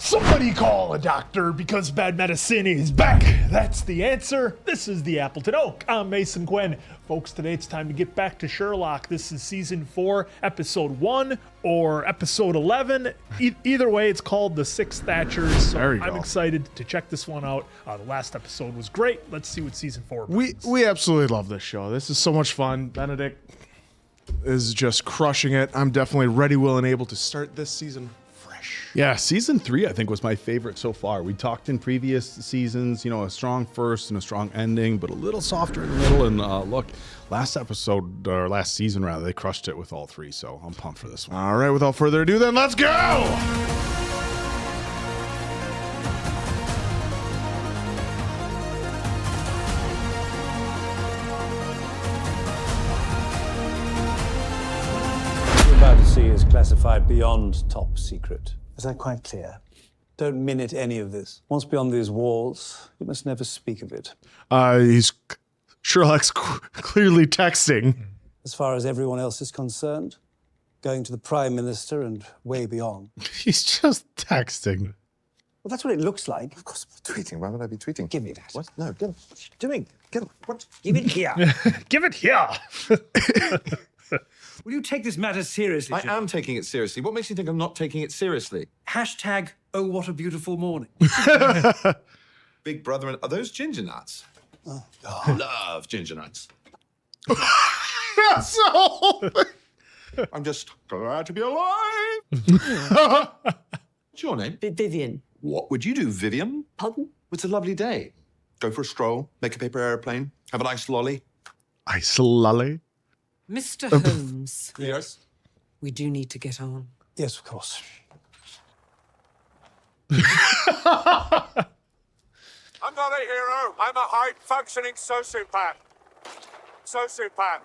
Somebody call a doctor because bad medicine is back. That's the answer. This is the Appleton Oak. I'm Mason Gwen. Folks, today it's time to get back to Sherlock. This is season 4, episode 1 or episode 11. Either way, it's called The Six Thatchers. So I'm excited to check this one out. The last episode was great. Let's see what season 4 brings. We absolutely love this show. This is so much fun. Benedict is just crushing it. I'm definitely ready, willing, and able to start this season fresh. Yeah, season 3 I think was my favorite so far. We talked in previous seasons, you know, a strong first and a strong ending, but a little softer in the middle. And look, last episode, or last season rather, they crushed it with all 3. So I'm pumped for this one. All right, without further ado, then let's go. Is classified beyond top secret. Is that quite clear? Don't minute any of this. Once beyond these walls, you must never speak of it. Sherlock's clearly texting. As far as everyone else is concerned, going to the Prime Minister and way beyond. He's just texting. Well, that's what it looks like. Of course I'm tweeting. Why would I be tweeting? Give me that. What? No, get it. What are you doing? Get it. What? Give it here. Give it here. Will you take this matter seriously? I am taking it seriously. What makes you think I'm not taking it seriously? Hashtag, oh, what a beautiful morning. Big brother, and are those ginger nuts? Oh. Love ginger nuts. So I'm just glad to be alive. What's your name? Vivian. What would you do, Vivian? Pardon? It's a lovely day. Go for a stroll, make a paper airplane, have a nice lolly. Ice lolly. Mr. Holmes, Yes. we do need to get on. Yes, of course. I'm not a hero. I'm a high-functioning sociopath. Sociopath.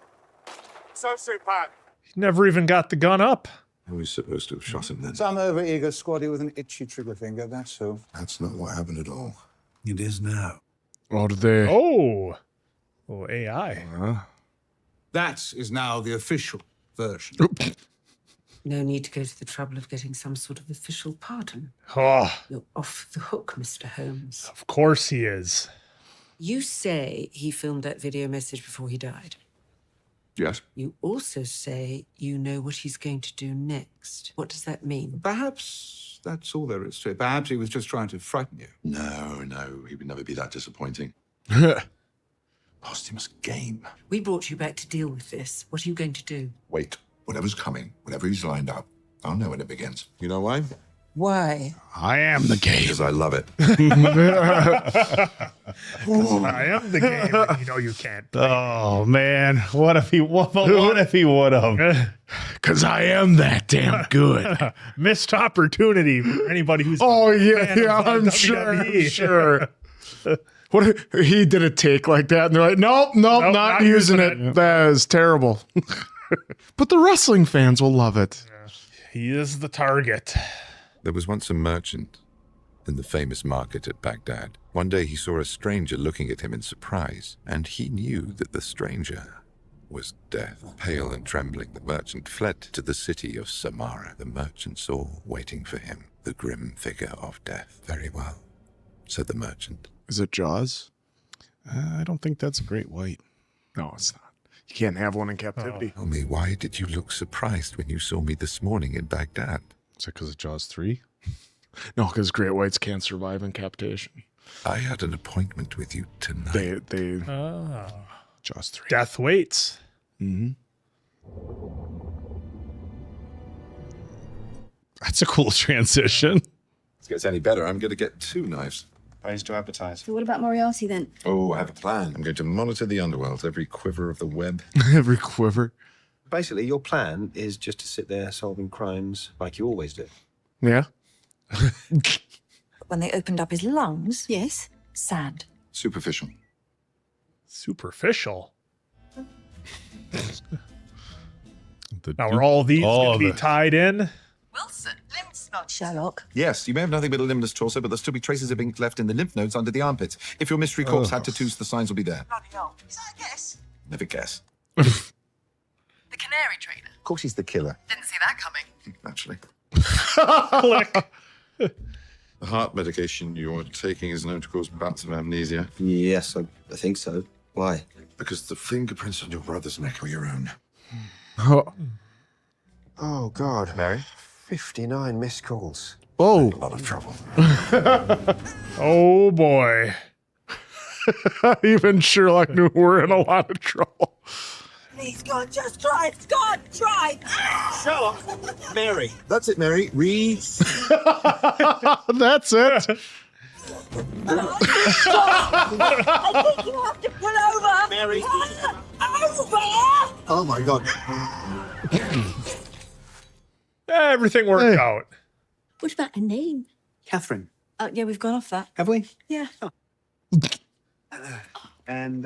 Sociopath. He never even got the gun up. Who was supposed to have shot him then? Some over-eager squaddy with an itchy trigger finger, that's all. That's not what happened at all. It is now. Oh, did they? Oh, AI. That is now the official version. No need to go to the trouble of getting some sort of official pardon. Oh, You're off the hook, Mr. Holmes. of course he is. You say he filmed that video message before he died. Yes. You also say you know what he's going to do next. What does that mean? Perhaps that's all there is to it. Perhaps he was just trying to frighten you. No, he would never be that disappointing. Posthumous game. We brought you back to deal with this. What are you going to do? Wait, whatever's coming, whatever he's lined up, I'll know when it begins. You know why? Why? I am the game. Because I love it. I am the game. And you know you can't. Oh man, what if he would have? Because I am that damn good. Missed opportunity for anybody who's. Oh, yeah, fan of, I'm WWE. sure. What if he did a take like that, and they're like, nope, not using it. That is terrible. But the wrestling fans will love it. He is the target. There was once a merchant in the famous market at Baghdad. One day he saw a stranger looking at him in surprise, and he knew that the stranger was death. Pale and trembling, the merchant fled to the city of Samara. The merchant saw, waiting for him, the grim figure of death. Very well, said the merchant. Is it Jaws? I don't think that's a great white. No, it's not. You can't have one in captivity. Tell me, why did you look surprised when you saw me this morning in Baghdad? Is it because of Jaws 3? No, because great whites can't survive in captivity. I had an appointment with you tonight. They Jaws 3. Death waits. That's a cool transition. If it gets any better, I'm going to get 2 knives. Pays to advertise. So what about Moriarty then? Oh, I have a plan. I'm going to monitor the underworld, every quiver of the web. every quiver. Basically, your plan is just to sit there solving crimes like you always do. Yeah. When they opened up his lungs, yes, sand. Superficial. Superficial. Now are all these going to be tied in? Wilson, lymph node. Sherlock. Yes, you may have nothing but a limbless torso, but there'll still be traces of ink left in the lymph nodes under the armpits. If your mystery corpse had tattoos, the signs will be there. Bloody hell. Is that a guess? Never guess. The canary trainer. Of course he's the killer. Didn't see that coming. Naturally. Click. The heart medication you're taking is known to cause bouts of amnesia. Yes, I think so. Why? Because the fingerprints on your brother's neck are your own. Oh, God. Mary? 59 missed calls. Oh. A lot of trouble. Oh boy. Even Sherlock knew we're in a lot of trouble. Please, God, just try. God, try. Sherlock! Mary! That's it, Mary. Read. That's it. I think you have to pull over. Mary! Over! Oh, my God. Everything worked out. What about a name? Catherine. Yeah, we've gone off that. Have we? Yeah. And,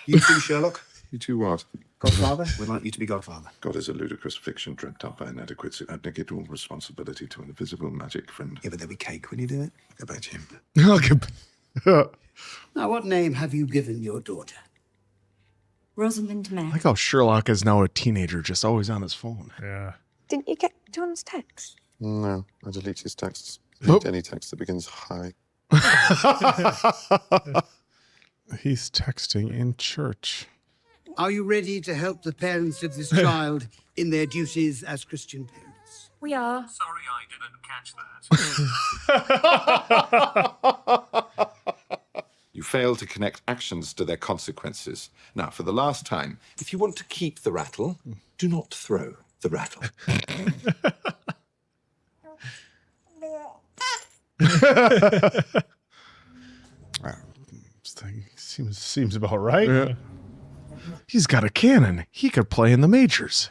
you too, Sherlock? You two what? Godfather? We'd like you to be Godfather. God is a ludicrous fiction dreamt up by inadequate, abnegate all responsibility to an invisible magic friend. Yeah, but there'll be cake when you do it. Go back to him. Now, what name have you given your daughter? Rosamund I Mary. like how Sherlock is now a teenager, just always on his phone. Yeah. Didn't you get John's text? No, I delete his texts. Nope. Any text that begins hi. He's texting in church. Are you ready to help the parents of this child in their duties as Christian parents? We are. Sorry I didn't catch that. You fail to connect actions to their consequences. Now, for the last time, if you want to keep the rattle, do not throw the rattle. Seems about right. Yeah. He's got a cannon. He could play in the majors.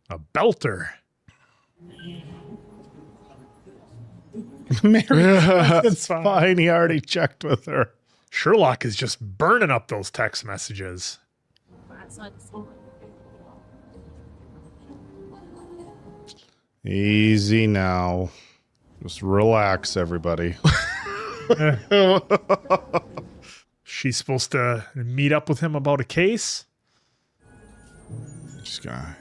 A belter. Mary, It's fine. He already checked with her. Sherlock is just burning up those text messages. Easy now. Just relax, everybody. She's supposed to meet up with him about a case. Just gonna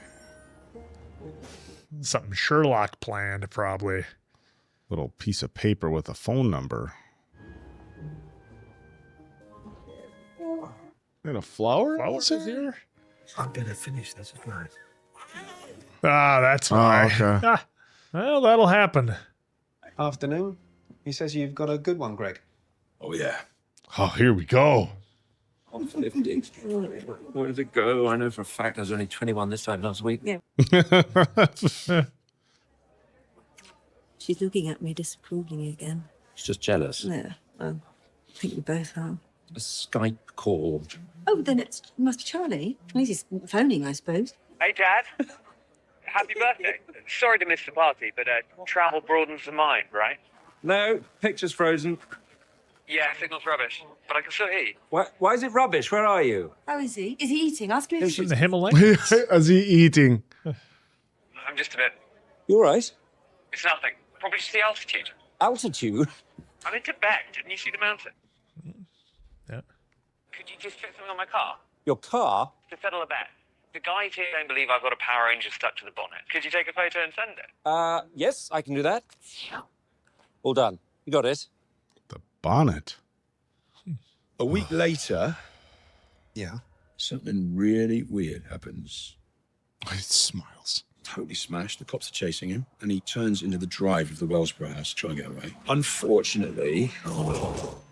Something Sherlock planned, probably. little piece of paper with a phone number. And a flower? Flowers here? I better finish this, right? Ah, that's why. okay. Ah, well, that'll happen. Afternoon. He says you've got a good one, Greg. Oh, yeah. Oh, here we go. I'm 50. Where does it go? I know for a fact I was only 21 this time last week. Yeah. She's looking at me disapprovingly again. She's just jealous. Yeah, I think we both are. A Skype call. Oh, then it must be Charlie. At least he's phoning, I suppose. Hey, Dad. Happy birthday. Sorry to miss the party, but travel broadens the mind, right? No, picture's frozen. Yeah, signal's rubbish, but I can still hear you. Why is it rubbish? Where are you? How is he? Is he eating? Ask him if In the Himalayas? Is he eating? I'm just a bit... You all right? It's nothing. Probably just the altitude. Altitude? I'm in Tibet. Didn't you see the mountain? Yeah. Could you just fit something on my car? Your car? To settle a bet. The guys here don't believe I've got a Power Ranger stuck to the bonnet. Could you take a photo and send it? Yes, I can do that. All done. You got it? Bonnet. A week later, Yeah. something really weird happens. He smiles. Totally smashed. The cops are chasing him, and he turns into the drive of the Wellsborough house to try and get away. Unfortunately, Oh,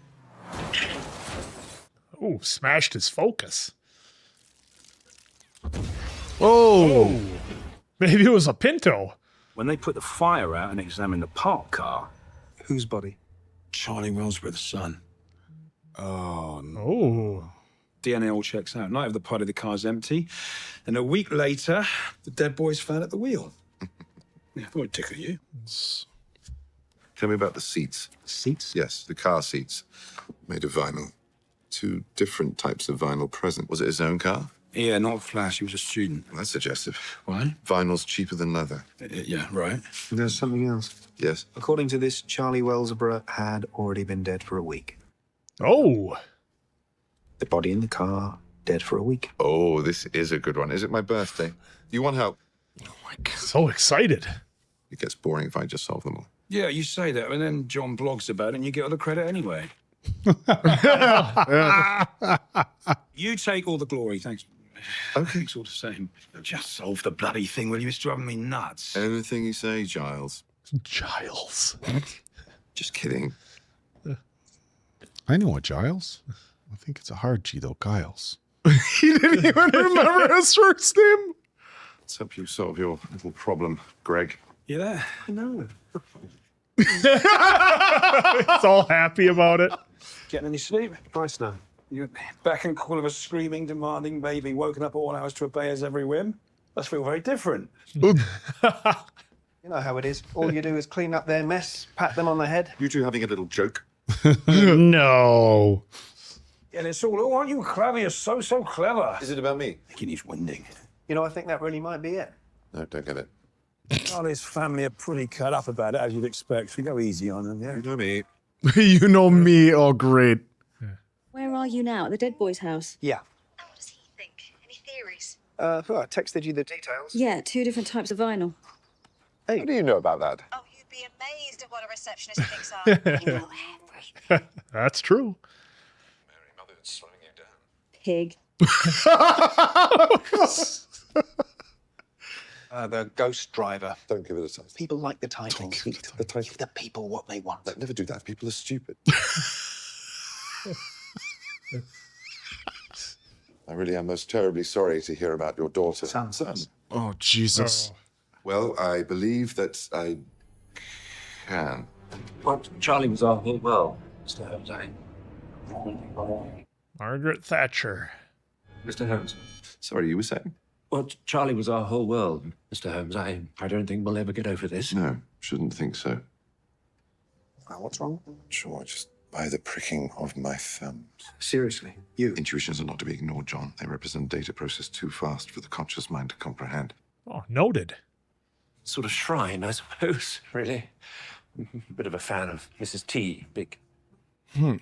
smashed his focus. Oh. Maybe it was a Pinto. when they put the fire out and examined the parked car, whose body? Charlie Wellsborough's son. Oh, no. Oh. DNA all checks out. Night of the party, the car's empty. And a week later, the dead boy's found at the wheel. Yeah, I thought it'd tickle you. Tell me about the seats. Seats? Yes, the car seats. Made of vinyl. 2 different types of vinyl present. Was it his own car? Yeah, not Flash. He was a student. Well, that's suggestive. Why? Vinyl's cheaper than leather. Yeah, right. There's something else. Yes. According to this, Charlie Wellsborough had already been dead for a week. Oh. The body in the car, dead for a week. Oh, this is a good one. Is it my birthday? You want help? So excited. It gets boring if I just solve them all. Yeah, you say that, and then John blogs about it, and you get all the credit anyway. You take all the glory, thanks. Okay. It's all the same. Just solve the bloody thing, will you? It's driving me nuts. Anything you say, Giles. Giles. Just kidding. I know a Giles. I think it's a hard G, though. Giles. He didn't even remember his first name. Let's help you solve your little problem, Greg. You there? No. It's all happy about it. Getting any sleep? Twice now. You're back and call of a screaming, demanding baby, woken up at all hours to obey his every whim. Must feel very different. You know how it is. All you do is clean up their mess, pat them on the head. You two having a little joke? No. And it's all, oh, aren't you clever? You're so clever. Is it about me? Thinking he's winding. You know, I think that really might be it. No, don't get it. Charlie's family are pretty cut up about it, as you'd expect. So go easy on them, yeah? You know me. You know me. Oh, great. Where are you now? At the dead boy's house? Yeah. What does he think? Any theories? I texted you the details. Yeah, 2 different types of vinyl. Hey. How do you know about that? Oh, you'd be amazed at what a receptionist thinks are. You know everything. That's true. Mary, mother, it's slowing you down. Pig. The ghost driver. Don't give it a title. People like the title. Give the people what they want. Never do that. People are stupid. I really am most terribly sorry to hear about your daughter. Son. Oh, Jesus. Well, I believe that I can. Well, Charlie was our whole world, Mr. Holmes. Margaret Thatcher. Mr. Holmes. Sorry, you were saying? Well, Charlie was our whole world, Mr. Holmes. I don't think we'll ever get over this. No, shouldn't think so. What's wrong? Sure, just by the pricking of my thumbs. Seriously, you. Intuitions are not to be ignored, John. They represent data processed too fast for the conscious mind to comprehend. Oh, noted. Sort of shrine, I suppose, really. Bit of a fan of Mrs. T. Big. Who?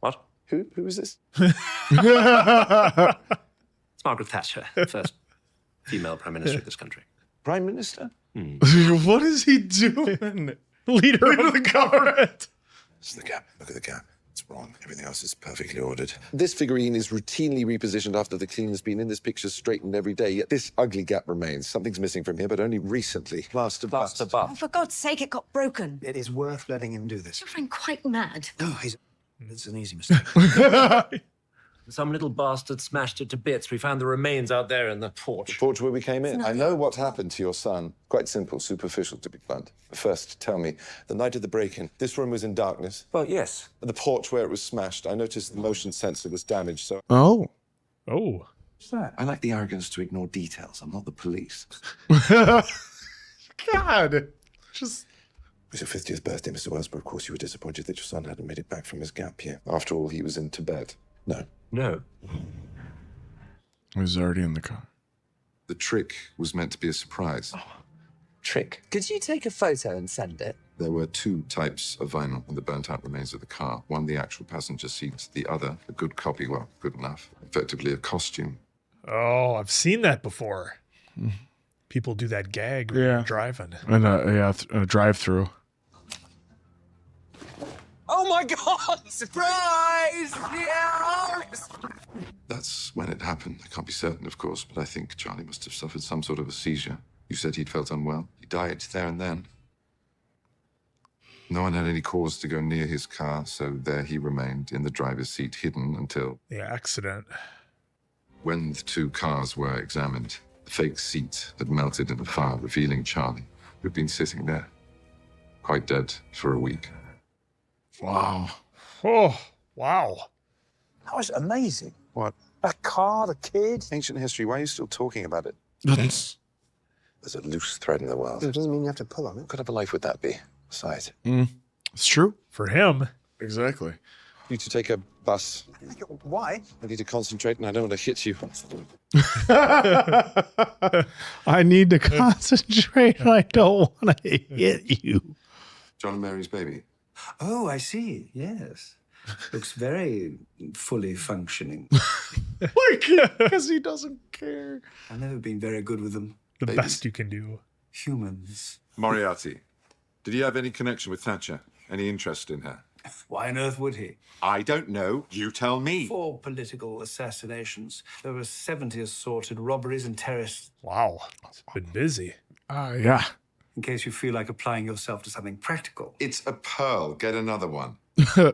What? Who is this? It's Margaret Thatcher, first female prime minister of this country. Prime Minister? What is he doing? Leader of the government. It's the gap. Look at the gap. It's wrong. Everything else is perfectly ordered. This figurine is routinely repositioned after the cleaner's been in. This picture's straightened every day, yet this ugly gap remains. Something's missing from here, but only recently. Plaster bust. Oh, for God's sake, it got broken. It is worth letting him do this. Your friend quite mad. No, it's an easy mistake. Some little bastard smashed it to bits. We found the remains out there in the porch. The porch where we came in. I know what happened to your son. Quite simple, superficial, to be blunt. First, tell me, the night of the break-in, this room was in darkness? Well, yes. The porch where it was smashed, I noticed the motion sensor was damaged, so... Oh. Oh. What's that? I like the arrogance to ignore details. I'm not the police. God. Just... It was your 50th birthday, Mr. Wells, but of course you were disappointed that your son hadn't made it back from his gap year. After all, he was in Tibet. No. No. He was already in the car. The trick was meant to be a surprise. Trick. Could you take a photo and send it? There were 2 types of vinyl in the burnt-out remains of the car. One, the actual passenger seat. The other, a good copy, well, good enough. Effectively a costume. Oh, I've seen that before. People do that gag when you're driving. And a drive-through. Oh my God! Surprise! Yes! That's when it happened. I can't be certain, of course, but I think Charlie must have suffered some sort of a seizure. You said he'd felt unwell. He died there and then. No one had any cause to go near his car, so there he remained in the driver's seat, hidden until... The accident. When the 2 cars were examined, the fake seat had melted in the fire, revealing Charlie, who'd been sitting there, quite dead for a week. Wow. Oh, wow. That was amazing. What? That car, the kid. Ancient history, why are you still talking about it? That's... There's a loose thread in the world. It doesn't mean you have to pull on it. What kind of a life would that be? Besides. It's true. For him. Exactly. You to take a bus. Why? I need to concentrate and I don't want to hit you. I need to concentrate and I don't want to hit you. John and Mary's baby. Oh, I see. Yes. Looks very fully functioning. Because he doesn't care. I've never been very good with them. The best you can do. Humans. Moriarty, did he have any connection with Thatcher? Any interest in her? Why on earth would he? I don't know. You tell me. 4 political assassinations. There were 70 assorted robberies and terrorists. Wow. It's been busy. Yeah. In case you feel like applying yourself to something practical. It's a pearl. Get another one. He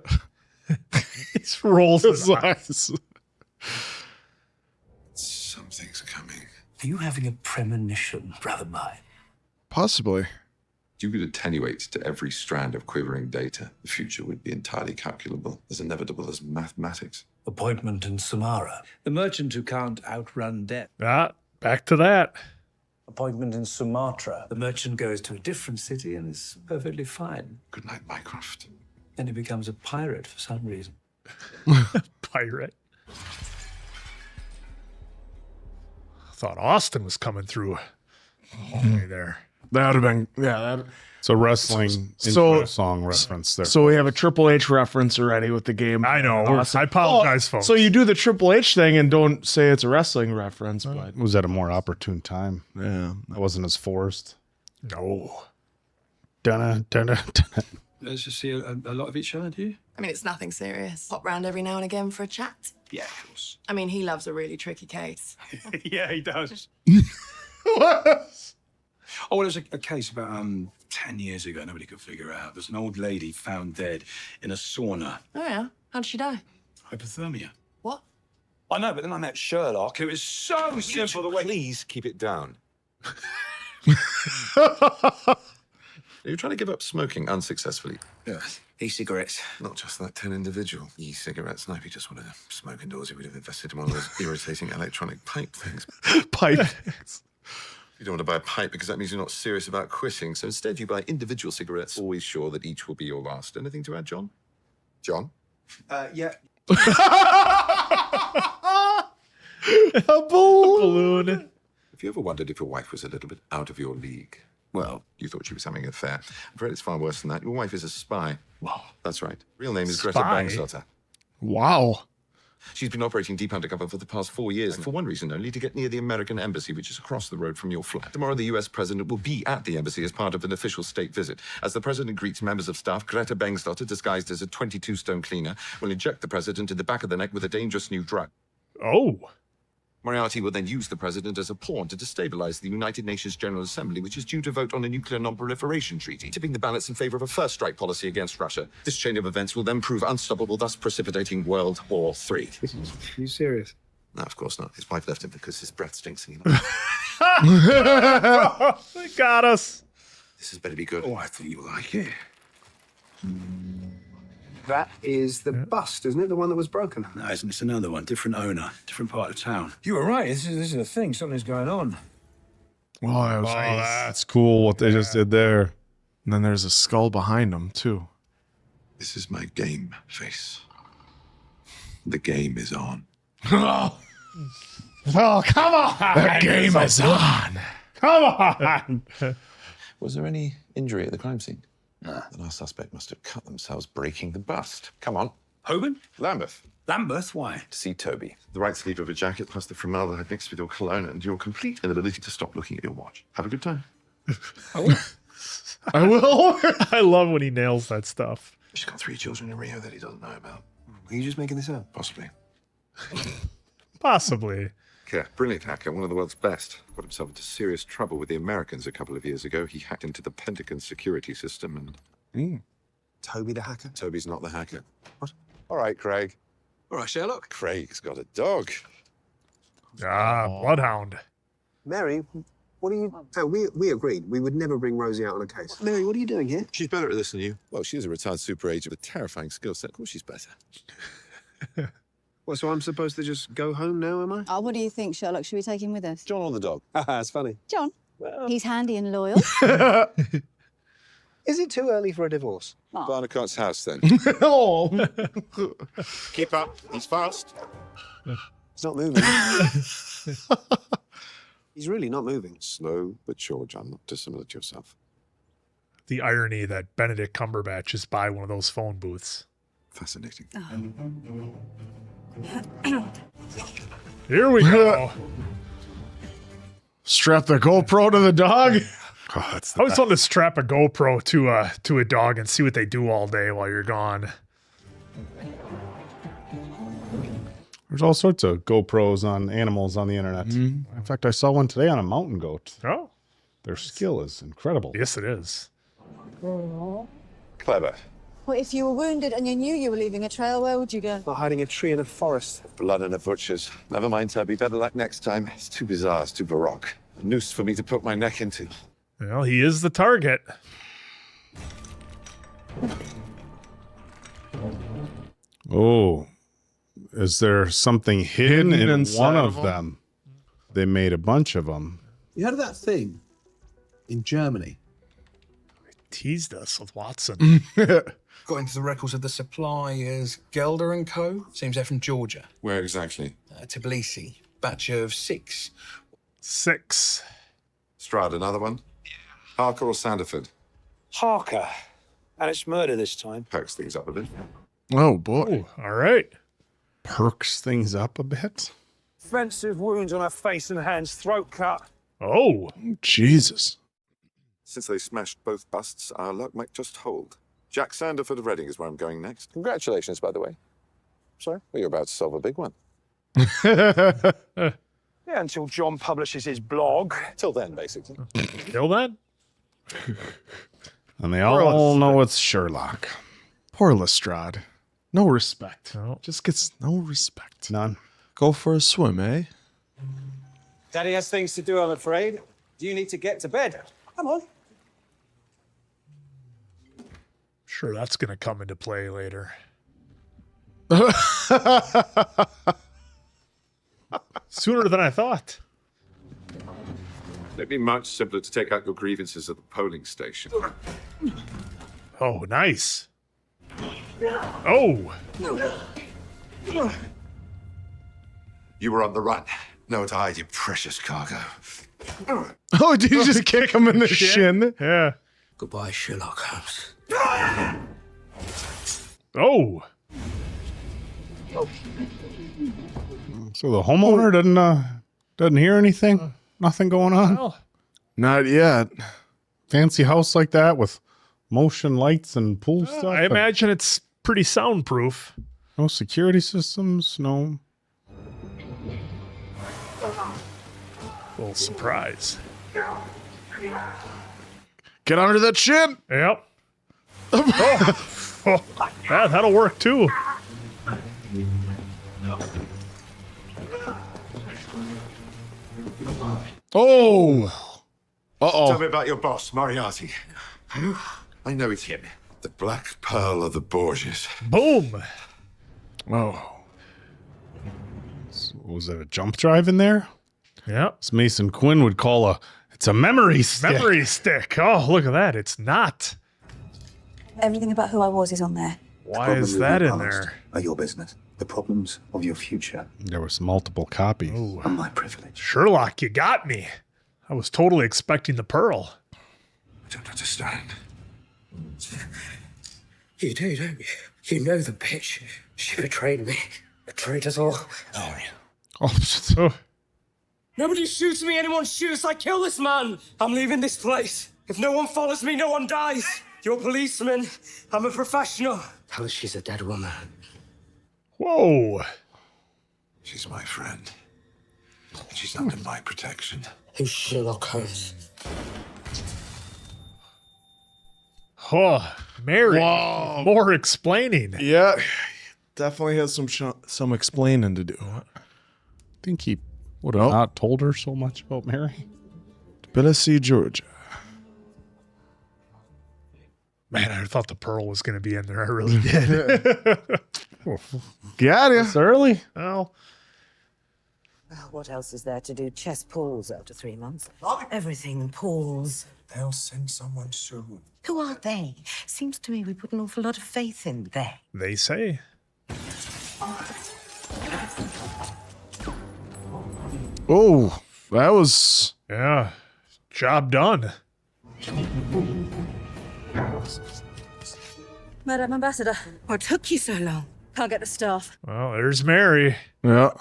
rolls his eyes. Something's coming. Are you having a premonition, brother mine? Possibly. You could attenuate to every strand of quivering data. The future would be entirely calculable, as inevitable as mathematics. Appointment in Samara. The merchant who can't outrun death. Ah, back to that. Appointment in Sumatra. The merchant goes to a different city and is perfectly fine. Good night, Mycroft. Then he becomes a pirate for some reason. Pirate. Thought Austin was coming through. Hey there. That would have been, yeah. So wrestling intro song reference there. So we have a Triple H reference already with the game. I know. Awesome. I apologize, folks. So you do the Triple H thing and don't say it's a wrestling reference, but was at a more opportune time. Yeah. That wasn't as forced. No. Dunna, dunna, dunna. Let's just see a lot of each other, do you? I mean, it's nothing serious. Pop round every now and again for a chat. Yeah, of course. I mean, he loves a really tricky case. Yeah, he does. What? Oh, well, there's a case about 10 years ago nobody could figure out. There's an old lady found dead in a sauna. Oh, yeah? How did she die? Hypothermia. What? I know, but then I met Sherlock. It was so simple the way... Please keep it down. You're trying to give up smoking unsuccessfully. Yeah, e-cigarettes. Not just that 10 individual. E-cigarettes. No, if he just wanted to smoke indoors, he would have invested in one of those irritating electronic pipe things. Pipe. You don't want to buy a pipe because that means you're not serious about quitting. So instead, you buy individual cigarettes, always sure that each will be your last. Anything to add, John? John? Yeah. A balloon. Have you ever wondered if your wife was a little bit out of your league? Well, you thought she was having an affair. I'm afraid it's far worse than that. Your wife is a spy. Wow. That's right. Real name is Greta Spy? Bangsdotter. Wow. She's been operating deep undercover for the past 4 years, and for one reason only, to get near the American embassy, which is across the road from your flat. Tomorrow, the US president will be at the embassy as part of an official state visit. As the president greets members of staff, Greta Bangsdotter, disguised as a 22-stone cleaner, will inject the president in the back of the neck with a dangerous new drug. Oh. Moriarty will then use the president as a pawn to destabilize the United Nations General Assembly, which is due to vote on a nuclear non-proliferation treaty, tipping the balance in favor of a first strike policy against Russia. This chain of events will then prove unstoppable, thus precipitating World War III. Are you serious? No, of course not. His wife left him because his breath stinks. They got us. This has better be good. Oh, I think you'll like it. That is the bust, isn't it? The one that was broken. No, it's another one. Different owner, different part of town. You were right. This is a thing. Something's going on. Oh, That's cool what they just did there. And then there's a skull behind him, too. This is my game face. The game is on. Oh, come on. The game is on. Come on. Was there any injury at the crime scene? No. The last suspect must have cut themselves breaking the bust. Come on. Hoban? Lambeth. Lambeth? Why? To see Toby. The right sleeve of a jacket plus the formaldehyde mixed with your cologne and your complete inability to stop looking at your watch. Have a good time. I will. I will. I love when he nails that stuff. She's got 3 children in Rio that he doesn't know about. Are you just making this up? Possibly. Possibly. Yeah, brilliant hacker, one of the world's best. Got himself into serious trouble with the Americans a couple of years ago. He hacked into the Pentagon security system and... Toby the hacker? Toby's not the hacker. What? All right, Craig. All right, Sherlock. Craig's got a dog. Ah, bloodhound. Mary, what are you... Oh, we agreed we would never bring Rosie out on a case. Mary, what are you doing here? She's better at this than you. Well, she's a retired super agent with a terrifying skill set. Of course she's better. Well, so I'm supposed to just go home now, am I? Oh, what do you think, Sherlock? Should we take him with us? John or the dog? That's funny. John. Well... He's handy and loyal. Is it too early for a divorce? Barnacott's house, then. Oh. Keep up. He's fast. He's not moving. He's really not moving. Slow but sure, John. Not dissimilar to yourself. The irony that Benedict Cumberbatch is by one of those phone booths. Fascinating. Here we go. Strap the GoPro to the dog. Oh, that's I always wanted to strap a GoPro to a dog and see what they do all day while you're gone. There's all sorts of GoPros on animals on the internet. In fact, I saw one today on a mountain goat. Oh. Their skill is incredible. Yes, it is. Clever. Well, if you were wounded and you knew you were leaving a trail, where would you go? Not hiding a tree in a forest. Blood and a butcher's. Never mind, I'll be better luck next time. It's too bizarre, it's too baroque. A noose for me to put my neck into. Well, he is the target. Oh, is there something hidden in inside one of of them? They made a bunch of them. You heard of that thing in Germany? Teased us with Watson. Got into the records of the suppliers, Gelder and Co. Seems they're from Georgia. Where exactly? Tbilisi. Batch of 6. 6. Stroud, another one? Yeah. Harker or Sanderford? Harker. And it's murder this time. Perks things up a bit. Oh, boy. All right. Perks things up a bit. Offensive wounds on her face and hands, throat cut. Oh. Jesus. Since they smashed both busts, our luck might just hold. Jack Sanderford of Reading is where I'm going next. Congratulations, by the way. Sorry? Well, you're about to solve a big one. Yeah, until John publishes his blog. Till then, basically. Till then? And they all know it's Sherlock. Poor Lestrade. No respect. No. Just gets no respect. None. Go for a swim, eh? Daddy has things to do, I'm afraid. You need to get to bed. Come on. Sure, that's going to come into play later. Sooner than I thought. It'd be much simpler to take out your grievances at the polling station. Oh, nice. Oh. You were on the run. Nowhere to hide your precious cargo. Oh, did you just kick him in the shin? Yeah. Goodbye, Sherlock Holmes. Oh. So the homeowner doesn't hear anything? Nothing going on? Well, Not yet. Fancy house like that with motion lights and pool stuff? I imagine it's pretty soundproof. No security systems, no. Little surprise. Get under that shin. Yep. Oh, yeah, that'll work too. Oh. Tell Uh-oh. me about your boss, Moriarty. I know it's him. The Black Pearl of the Borgias. Boom. Oh. Was it a jump drive in there? Yeah. As Mason Quinn would call it's a memory stick. Memory stick. Oh, look at that. It's not. Everything about who I was is on there. Why is that in there? Are your business. The problems of your future There was multiple copies. are my privilege. Sherlock, you got me. I was totally expecting the pearl. I don't understand. You do, don't you? You know the bitch. She betrayed me. Betrayed us all. Oh. Nobody shoots me. Anyone shoots, I kill this man. I'm leaving this place. If no one follows me, no one dies. You're a policeman. I'm a professional. Tell her she's a dead woman. Whoa. She's my friend. She's under my protection. Who's Sherlock Holmes? Oh, Mary. Whoa. More explaining. Yeah. Definitely has some explaining to do. I think he would have not told her so much about Mary. Tbilisi, Georgia. Man, I thought the pearl was going to be in there. I really did. Got ya. It's early. Well, What else is there to do? Chess pulls after 3 months. Everything pulls. They'll send someone soon. Who are they? Seems to me we put an awful lot of faith in them. they say. Oh, that was... Yeah. Job done. Madam Ambassador, what took you so long? Can't get the staff. Well, there's Mary. Yeah.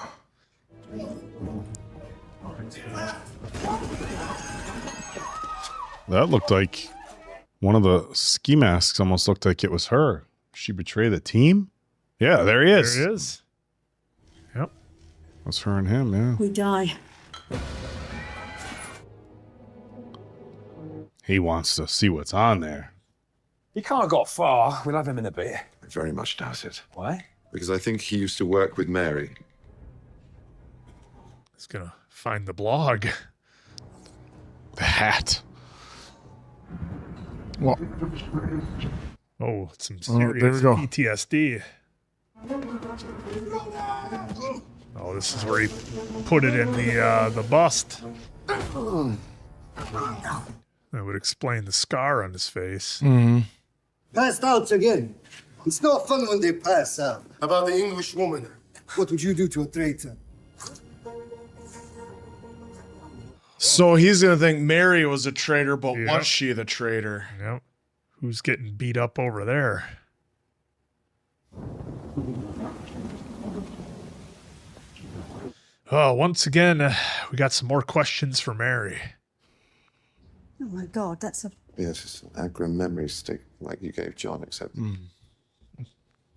That looked like one of the ski masks almost looked like it was her. She betrayed the team? Yeah, there he is. There he is. Yep. That's her and him, yeah. We die. He wants to see what's on there. He can't have got far. We'll have him in a bit. I very much doubt it. Why? Because I think he used to work with Mary. He's gonna find the blog. The hat. Well, oh, some there we serious go. PTSD. Oh, this is where he put it in the bust. That would explain the scar on his face. Mm-hmm. Passed out again. It's no fun when they pass out. About the English woman. What would you do to a traitor? So he's gonna think Mary was a traitor, but was she the traitor? Yep. Who's getting beat up over there? Oh, once again, we got some more questions for Mary. Oh my God, that's a... Yes, it's an Agra memory stick like you gave John, except...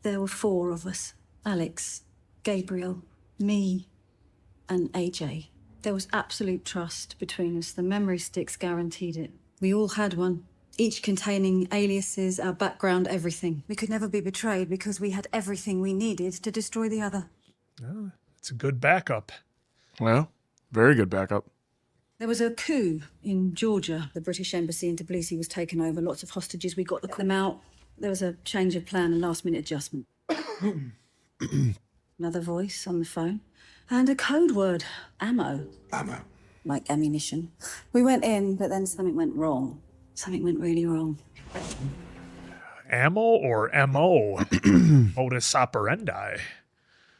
There were 4 of us. Alex, Gabriel, me, and AJ. There was absolute trust between us. The memory sticks guaranteed it. We all had one, each containing aliases, our background, everything. We could never be betrayed because we had everything we needed to destroy the other. Oh, it's a good backup. Well, very good backup. There was a coup in Georgia. The British embassy in Tbilisi was taken over. Lots of hostages. We got them out. There was a change of plan, a last-minute adjustment. Another voice on the phone. And a code word, ammo. Ammo. Like ammunition. We went in, but then something went wrong. Something went really wrong. Ammo or MO? Modus operandi.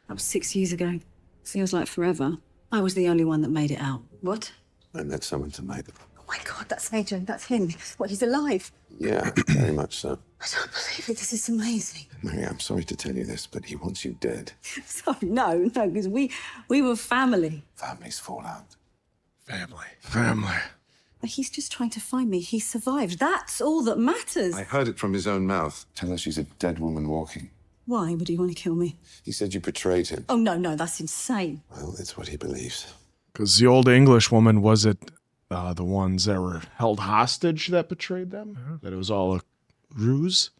That was 6 years ago. Feels like forever. I was the only one that made it out. What? I met someone tonight. Oh my God, that's AJ. That's him. What, he's alive? Yeah, very much so. I don't believe it. This is amazing. Mary, I'm sorry to tell you this, but he wants you dead. Sorry, no, because we were family. Families fall out. Family. But he's just trying to find me. He survived. That's all that matters. I heard it from his own mouth. Tell her she's a dead woman walking. Why would he want to kill me? He said you betrayed him. Oh, no, that's insane. Well, it's what he believes. Because the old English woman, was it the ones that were held hostage that betrayed them? That it was all a ruse?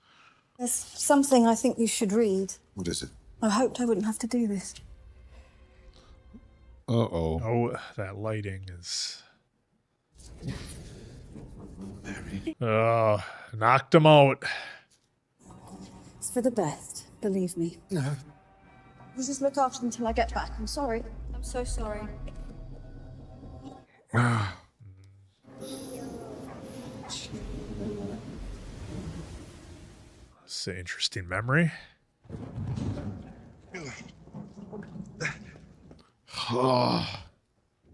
There's something I think you should read. What is it? I hoped I wouldn't have to do this. Uh-oh. Oh, that lighting is... Mary. Oh, knocked him out. It's for the best, believe me. No. You just look after them until I get back. I'm sorry. I'm so sorry. It's an interesting memory.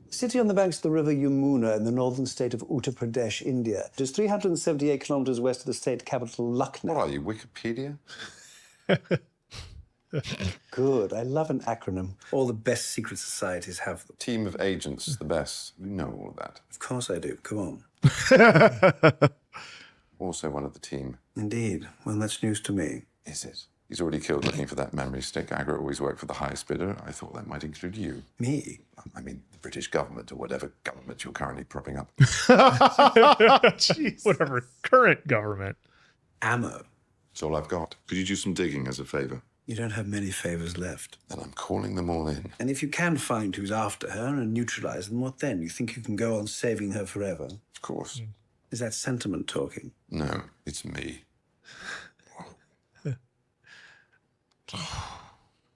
City on the banks of the river Yamuna in the northern state of Uttar Pradesh, India. It is 378 kilometers west of the state capital, Lucknow. What are you, Wikipedia? Good. I love an acronym. All the best secret societies have them. Team of agents, the best. You know all of that. Of course I do. Come on. Also one of the team. Indeed. Well, that's news to me. Is it? He's already killed looking for that memory stick. Agra always worked for the highest bidder. I thought that might include you. Me? I mean, the British government or whatever government you're currently propping up. Jeez. Whatever current government. Ammo. That's all I've got. Could you do some digging as a favor? You don't have many favors left. Then I'm calling them all in. And if you can find who's after her and neutralize them, what then? You think you can go on saving her forever? Of course. Is that sentiment talking? No, it's me.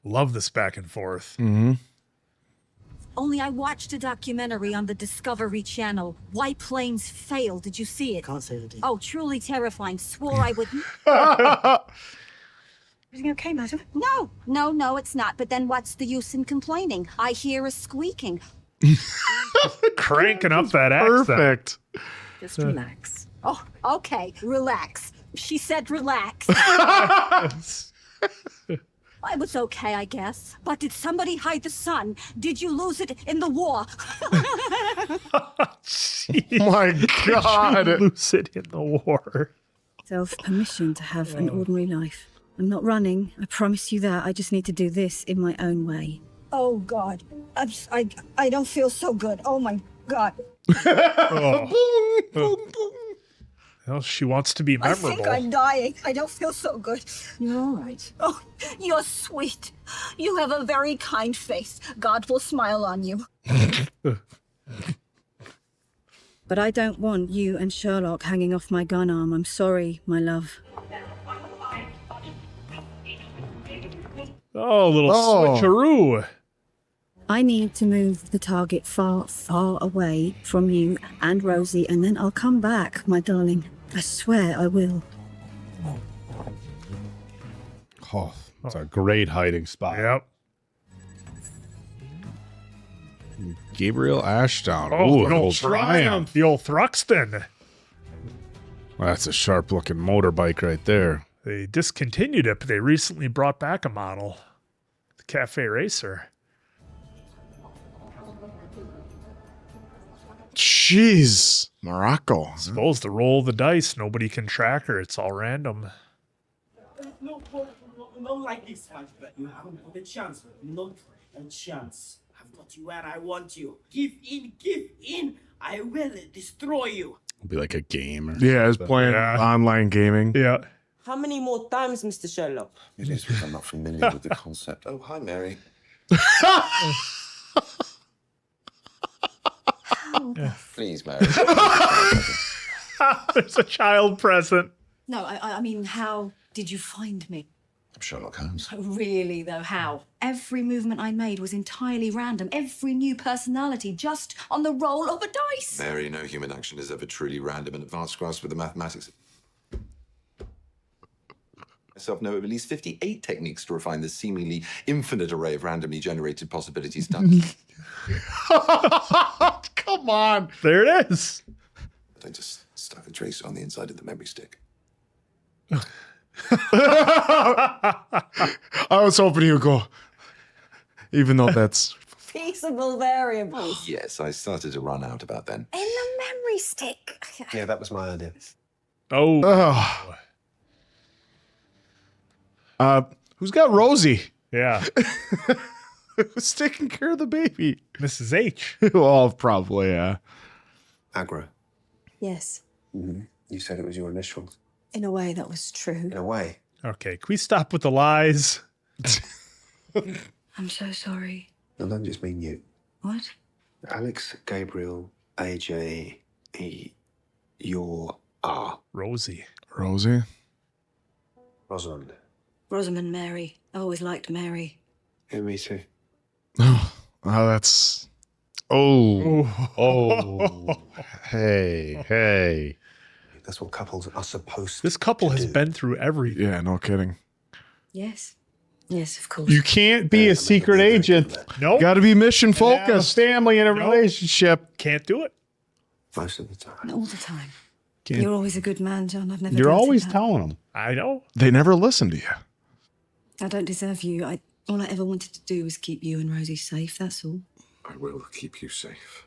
Love this back and forth. Mm-hmm. Only I watched a documentary on the Discovery Channel. White Plains Fail. Did you see it? Can't say I did. Oh, truly terrifying. Swore I wouldn't. Everything okay, madam? No, it's not. But then what's the use in complaining? I hear a squeaking. Cranking up that accent. Perfect. Just relax. Oh, okay, relax. She said relax. I was okay, I guess. But did somebody hide the sun? Did you lose it in the war? My God. Did you lose it in the war? Self-permission to have an ordinary life. I'm not running, I promise you that. I just need to do this in my own way. Oh, God. I don't feel so good. Oh, my God. Well, she wants to be memorable. I think I'm dying. I don't feel so good. You're all right. Oh, you're sweet. You have a very kind face. God will smile on you. But I don't want you and Sherlock hanging off my gun arm. I'm sorry, my love. Oh, a little switcheroo. I need to move the target far, far away from you and Rosie, and then I'll come back, my darling. I swear I will. Oh, it's a great hiding spot. Yep. Gabriel Ashdown. Oh, Ooh, the old Triumph. The old Thruxton. Well, that's a sharp-looking motorbike right there. They discontinued it, but they recently brought back a model. The Cafe Racer. Jeez. Morocco. Suppose to roll the dice, nobody can track her. It's all random. No, not like this, but you haven't got a chance. Not a chance. I've got you where I want you. Give in. I will destroy you. It'll be like a game. Or Yeah, I was playing online gaming. Yeah. How many more times, Mr. Sherlock? It is because I'm not familiar with the concept. Oh, hi, Mary. Please, Mary. There's a child present. No, I mean, how did you find me? I'm Sherlock Holmes. Really, though, how? Every movement I made was entirely random. Every new personality just on the roll of a dice. Mary, no human action is ever truly random. An advanced grasp with the mathematics. Myself know of at least 58 techniques to refine the seemingly infinite array of randomly generated possibilities done. Come on. There it is. But I just stuck a tracer on the inside of the memory stick. I was hoping he would go, even though that's... Feasible variables. Yes, I started to run out about then. In the memory stick. Yeah, that was my idea. Oh. Who's got Rosie? Yeah. Who's taking care of the baby? Mrs. H. Well, probably, yeah. Aggro. Yes, Mm-hmm. You said it was your initials. in a way that was true. In a way. Okay, can we stop with the lies? I'm so sorry. I don't just mean you. What? Alex, Gabriel, AJ, you're Rosie. Rosie? Rosalind. Rosamund Mary. I always liked Mary. Yeah, me too. Oh, that's... Oh. Hey. That's what couples are supposed This couple has been through everything. Yeah, no kidding. Yes. Yes, of course. You can't be a secret agent. Nope. Got to be mission focused. Family in a relationship. Can't do it. Most of the time. Not all the time. Can't. You're always a good man, John. I've never You're doubted always that. telling them. I know. They never listen to you. I don't deserve you. All I ever wanted to do was keep you and Rosie safe, that's all. I will keep you safe.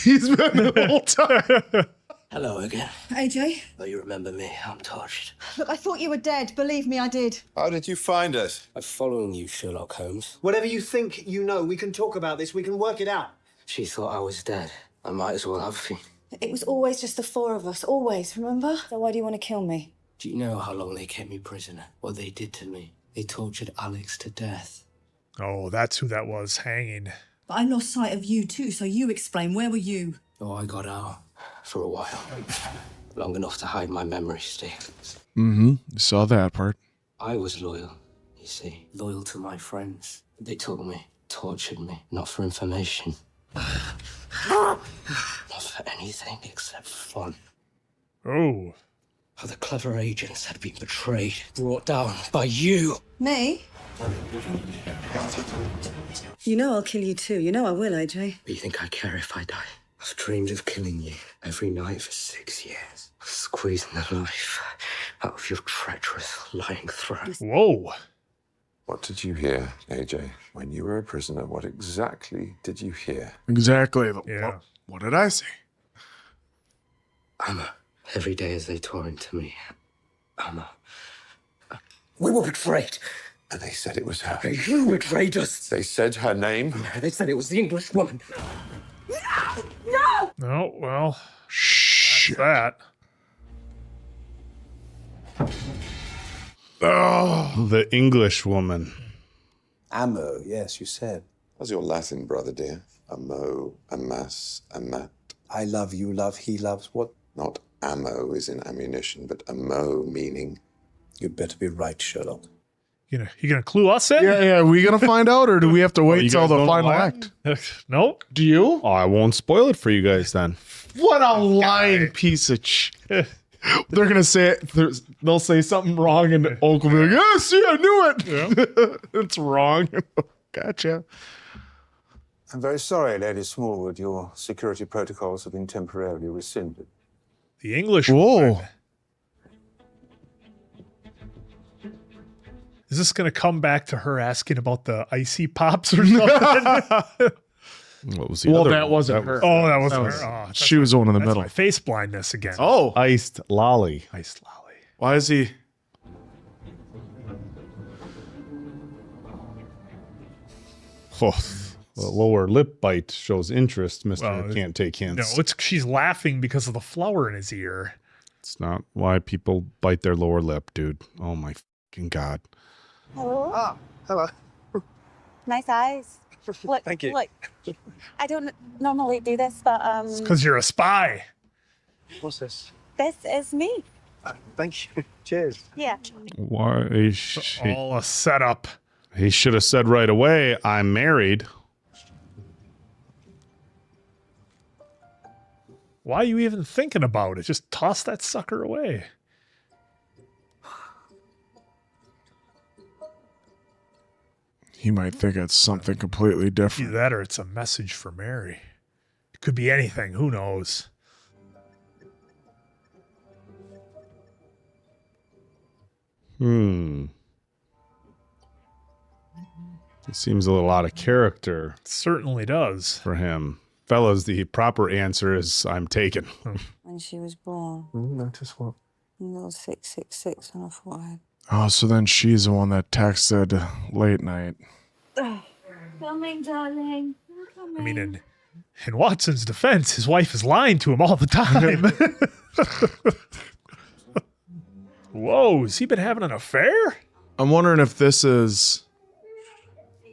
He's been the whole time. Hello again. AJ, Oh, you remember me? I'm touched. look, I thought you were dead. Believe me, I did. How did you find us? I'm following you, Sherlock Holmes. Whatever you think you know, we can talk about this. We can work it out. She thought I was dead. I might as well have been. It was always just the four of us, always, remember? So why do you want to kill me? Do you know how long they kept me prisoner? What they did to me? They tortured Alex to death. Oh, that's who that was hanging. But I lost sight of you too, so you explain. Where were you? Oh, I got out for a while. Long enough to hide my memory sticks. Mm-hmm. You saw that part. I was loyal, you see. Loyal to my friends. They took me, tortured me, not for information. Not for anything except fun. Oh. How the clever agents had been betrayed, brought down by you. Me? You know I'll kill you too. You know I will, AJ. But you think I care if I die? I've dreamed of killing you every night for 6 years. squeezing the life out of your treacherous, lying throat. Whoa. What did you hear, AJ? When you were a prisoner, what exactly did you hear? Exactly. Yeah. What did I say? Amma, every day as they tore into me, Amma. We were betrayed. And they said it was her. You betrayed us. They said her name? They said it was the English woman. No! Oh, well. Shit. That. Oh, the English woman. Ammo, yes, you said. How's your Latin, brother dear? Amo, amas, amat. I love, you love, he loves. What? Not ammo is in ammunition, but amo meaning. You'd better be right, Sherlock. You gonna clue us in? Yeah. Are we gonna find out, or do we have to wait till the final act? Nope. Do you? Oh, I won't spoil it for you guys then. What a lying piece of They're gonna say it. They'll say something wrong, and Oak will be like, "Yeah, see, I knew it. Yeah. It's wrong." Gotcha. I'm very sorry, Lady Smallwood. Your security protocols have been temporarily rescinded. The English. Whoa. Is this going to come back to her asking about the icy pops or something? What was the Well, other that one? wasn't her. Oh, that wasn't her. Oh, She was the one in the that's middle. my face blindness again. Oh, Iced lolly. Iced lolly. why is he? Oh, the lower lip bite shows interest, Mr. Well, Can't take hints. No, she's laughing because of the flower in his ear. It's not why people bite their lower lip, dude. Oh my fucking God. Hello. Ah, hello. Nice eyes. Look, Thank you. Look, I don't normally do this, but Because you're a spy. What's this? this is me. Thank you. Cheers. Yeah. Why All a setup. he should have said right away, I'm married. Why are you even thinking about it? Just toss that sucker away. He might think it's something completely different. Either that or it's a message for Mary. It could be anything. Who knows? He seems a little out of character It certainly does. for him. Fellas, the proper answer is I'm taken. When she was born, Notice what? a little 666 on her forehead. Oh, so then she's the one that texted late night. Coming, darling. I mean, in Watson's defense, his wife is lying to him all the time. Whoa, has he been having an affair? I'm wondering if this is.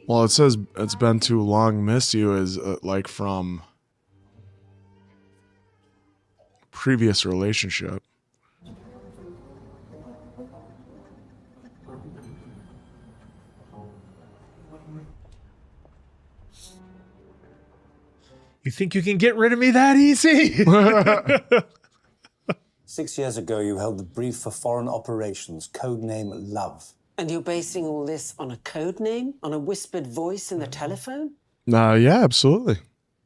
Well, it says it's been too long. Miss you is like from previous relationship. You think you can get rid of me that easy? 6 years ago, you held the brief for foreign operations, codename Love. And you're basing all this on a code name? On a whispered voice in the telephone? Yeah, absolutely.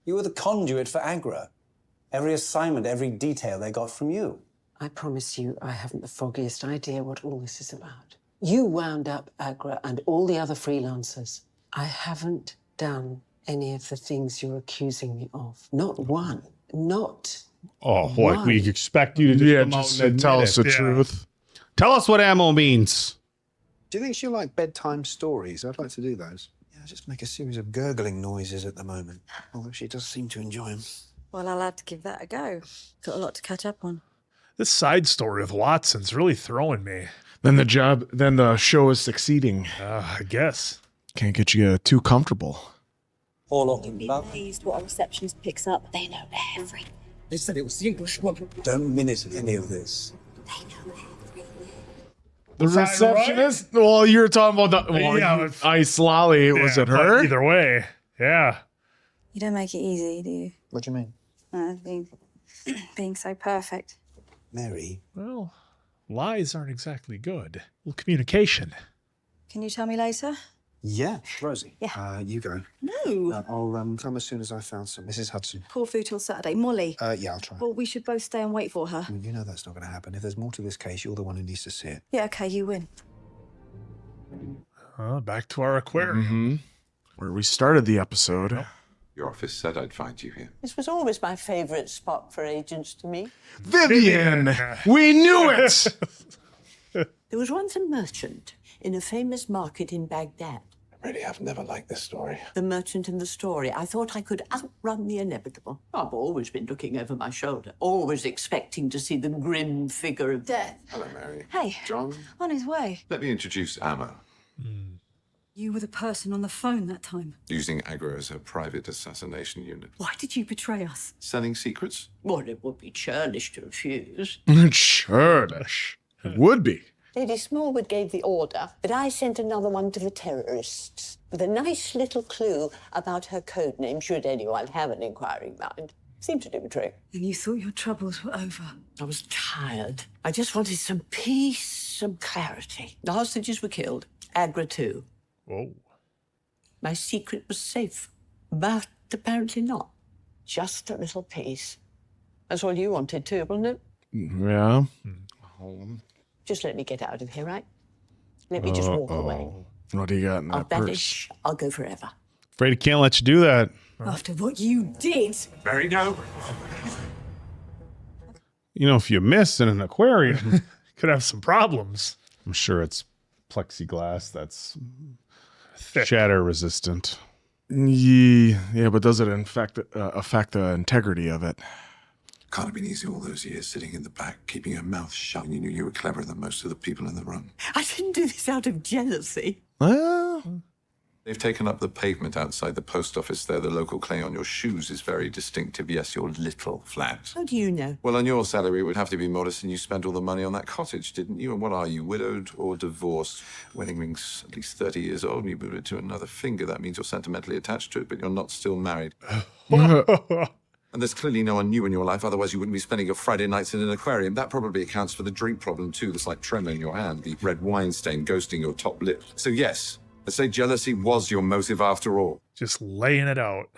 You were the conduit for Agra. Every assignment, every detail they got from you. I promise you, I haven't the foggiest idea what all this is about. You wound up Agra and all the other freelancers. I haven't done any of the things you're accusing me of. Not one. Not Oh, what? We expect you to just come out and tell admit us it. the truth. Tell us what ammo means. Do you think she'll like bedtime stories? I'd like to do those. Yeah, I just make a series of gurgling noises at the moment. Although she does seem to enjoy them. Well, I'll have to give that a go. Got a lot to catch up on. This side story with Watson's really throwing me. Then the show is succeeding. I guess. Can't get you too comfortable. All You'll be pleased what a receptionist picks up. They know everything. They said it was the English woman. Don't minute any of this. The receptionist? Right? Well, you were talking about Ice Lolly. Was it her? Either way, yeah. You don't make it easy, do you? What do you mean? Being so perfect. Mary? Well, lies aren't exactly good. Well, communication. Can you tell me later? Yeah, Rosie. Yeah. You go. No. I'll come as soon as I found some. Mrs. Hudson. Poor food till Saturday. Molly. Yeah, I'll try. Well, we should both stay and wait for her. I mean, you know that's not going to happen. If there's more to this case, you're the one who needs to see it. Yeah, okay, you win. Back to our aquarium. Mm-hmm. Where we started the episode. Your office said I'd find you here. This was always my favourite spot for agents to meet. Vivian! We knew it! There was once a merchant in a famous market in Baghdad. Really, I've never liked this story. The merchant in the story. I thought I could outrun the inevitable. I've always been looking over my shoulder, always expecting to see the grim figure of death. Hello, Mary. Hey. John? On his way. Let me introduce Amma, You were the person on the phone that time. using Agra as her private assassination unit. Why did you betray us? Selling secrets? Well, it would be churlish to refuse. Churlish. It would be. Lady Smallwood gave the order, but I sent another one to the terrorists with a nice little clue about her code name, should anyone have an inquiring mind. Seemed to do the trick. And you thought your troubles were over. I was tired. I just wanted some peace, some clarity. The hostages were killed. Agra too. Whoa. My secret was safe, but apparently not. Just a little peace. That's all you wanted too, wasn't it? Yeah. Just let me get out of here, right? Let me just walk away. What do you got in I'll that purse? vanish. I'll go forever. Afraid he can't let you do that. After what you did. Mary, no. You know, if you miss in an aquarium, could have some problems. I'm sure it's plexiglass that's shatter resistant. Yeah, but does it affect the integrity of it? Can't have been easy all those years sitting in the back, keeping your mouth shut. You knew you were cleverer than most of the people in the room. I didn't do this out of jealousy. Well, they've taken up the pavement outside the post office there. The local clay on your shoes is very distinctive. Yes, you're little flat. How do you know? Well, on your salary, it would have to be modest, and you spent all the money on that cottage, didn't you? And what are you, widowed or divorced? Wedding ring's at least 30 years old, and you moved it to another finger. That means you're sentimentally attached to it, but you're not still married. And there's clearly no one new in your life, otherwise you wouldn't be spending your Friday nights in an aquarium. That probably accounts for the drink problem, too, the slight tremor in your hand, the red wine stain ghosting your top lip. So yes, let's say jealousy was your motive after all. Just laying it out.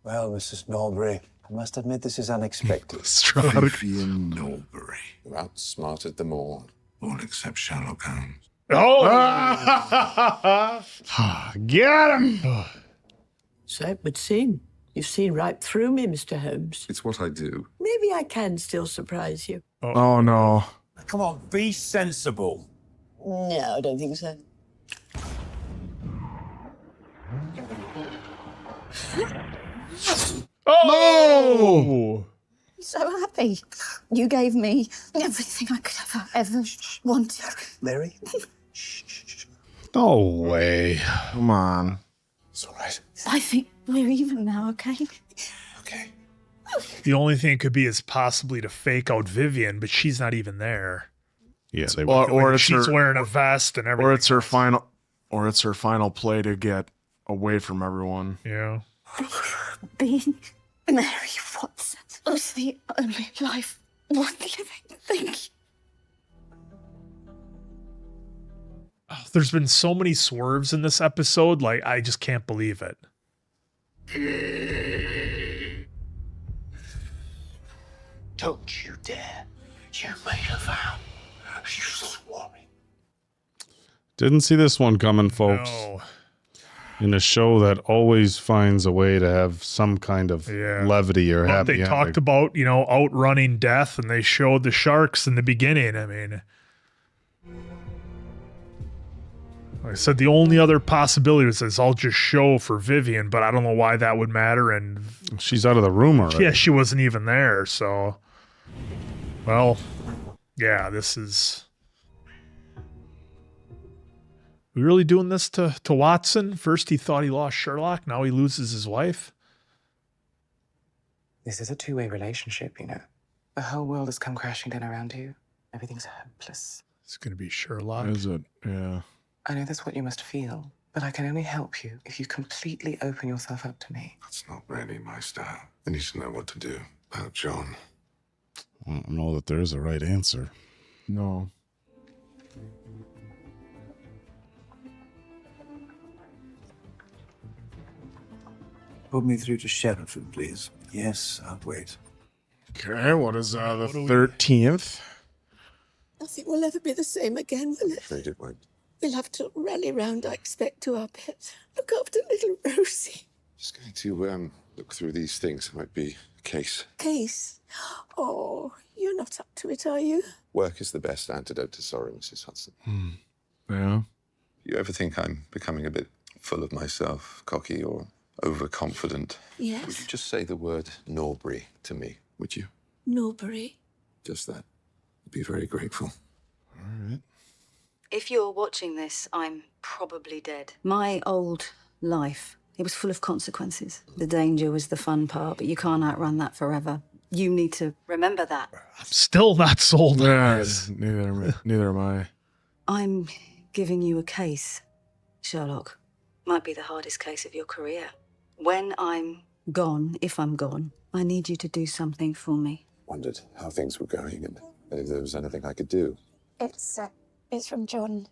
Well, Mrs. Norbury, I must admit this is unexpected. Vivian Norbury, who outsmarted them all except Sherlock Holmes. Oh! Get him! So it would seem. You've seen right through me, Mr. Holmes. It's what I do. Maybe I can still surprise you. Oh, no. Come on, be sensible. No, I don't think so. Oh! So happy. You gave me everything I could ever wanted. Mary? No way. Come on. It's all right. I think we're even now, okay? Okay. The only thing it could be is possibly to fake out Vivian, but she's not even there. Yeah, they Or it's she's her, wearing a vest and everything. or it's her final play to get away from everyone. Yeah. Being Mary Watson was the only life worth living. Thank you. Oh, there's been so many swerves in this episode, like I just can't believe it. Don't you dare. You made a vow. You swore it. Didn't see this one coming, folks. No. In a show that always finds a way to have some kind of levity or Well, happy they talked about, outrunning death, and they showed the sharks in the beginning. I mean, like I said, the only other possibility was this I'll just show for Vivian, but I don't know why that would matter. And she's out of the room already. Yeah, she wasn't even there. So, well, yeah, this is. We really doing this to Watson? First he thought he lost Sherlock, now he loses his wife. This is a two-way relationship, you know. The whole world has come crashing down around you. Everything's hopeless. It's going to be Sherlock. Is it? Yeah. I know that's what you must feel, but I can only help you if you completely open yourself up to me. That's not really my style. I need to know what to do about John. I don't know that there is a right answer. No. Put me through to Sheridan, please. Yes, I'll wait. Okay, what is the 13th? Nothing will ever be the same again, will it? Afraid it won't. We'll have to rally round, I expect, to our pet. Look after little Rosie. Just going to look through these things. Might be a case. Case? Oh, you're not up to it, are you? Work is the best antidote to sorrow, Mrs. Hudson. Yeah. You ever think I'm becoming a bit full of myself, cocky or overconfident? Yes. Would you just say the word Norbury to me, would you? Norbury. Just that. I'd be very grateful. All right. If you're watching this, I'm probably dead. My old life, it was full of consequences. The danger was the fun part, but you can't outrun that forever. You need to remember that. I'm still not sold on Yeah, this. neither am I. I'm giving you a case, Sherlock. Might be the hardest case of your career. When I'm gone, if I'm gone, I need you to do something for me. Wondered how things were going and if there was anything I could do. It's from John.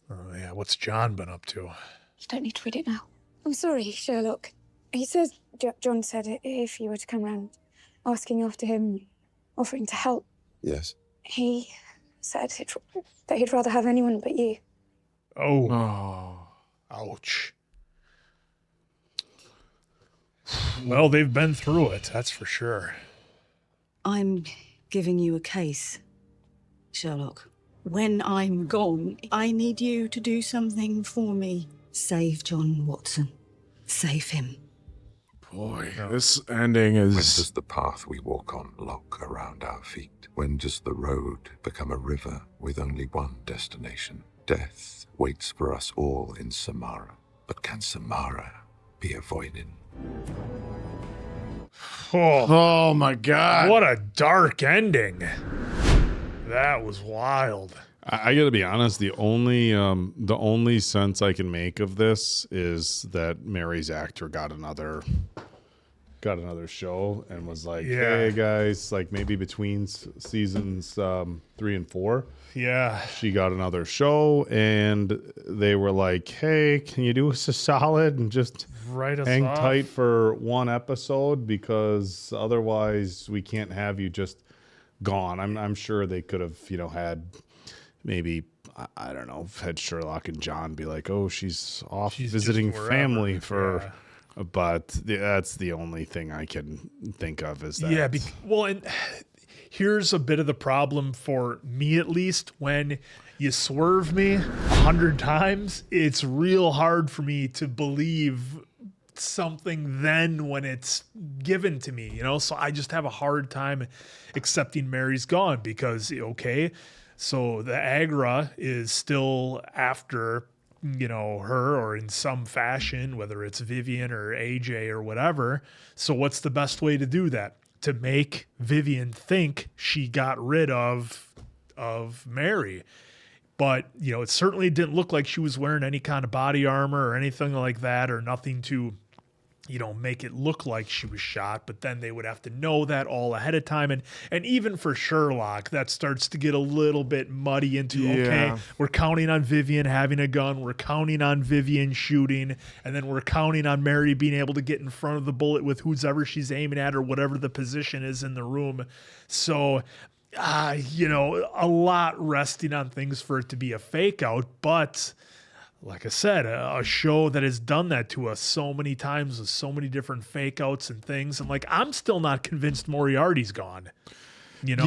Oh, yeah. What's John been up to? You don't need to read it now. I'm sorry, Sherlock. He says, John said if you were to come round asking after him, offering to help. Yes. He said that he'd rather have anyone but you. Oh. Ouch. Well, they've been through it, that's for sure. I'm giving you a case, Sherlock. When I'm gone, I need you to do something for me. Save John Watson. Save him. Boy, this ending is... When does the path we walk on lock around our feet? When does the road become a river with only one destination? Death waits for us all in Samara. But can Samara be avoided? Oh my God. What a dark ending. That was wild. I got to be honest. The only sense I can make of this is that Mary's actor got another show and was like, "Hey guys, like maybe between seasons 3 and 4, she got another show, and they were like, hey, can you do us a solid and just hang tight for one episode because otherwise we can't have you just gone." I'm sure they could have had. Maybe, I don't know, had Sherlock and John be like, oh, she's off visiting family for... Yeah. But that's the only thing I can think of is that. Yeah, and here's a bit of the problem for me, at least. When you swerve me 100 times, it's real hard for me to believe something then when it's given to me, So I just have a hard time accepting Mary's gone because, okay... So the Agra is still after, her or in some fashion, whether it's Vivian or AJ or whatever. So what's the best way to do that? To make Vivian think she got rid of Mary. But, it certainly didn't look like she was wearing any kind of body armor or anything like that, or nothing to make it look like she was shot, but then they would have to know that all ahead of time. And even for Sherlock, that starts to get a little bit muddy into, okay, we're counting on Vivian having a gun, we're counting on Vivian shooting, and then we're counting on Mary being able to get in front of the bullet with whoever she's aiming at or whatever the position is in the room. So, a lot resting on things for it to be a fake out, but... Like I said, a show that has done that to us so many times with so many different fake outs and things. And I'm still not convinced Moriarty's gone. They've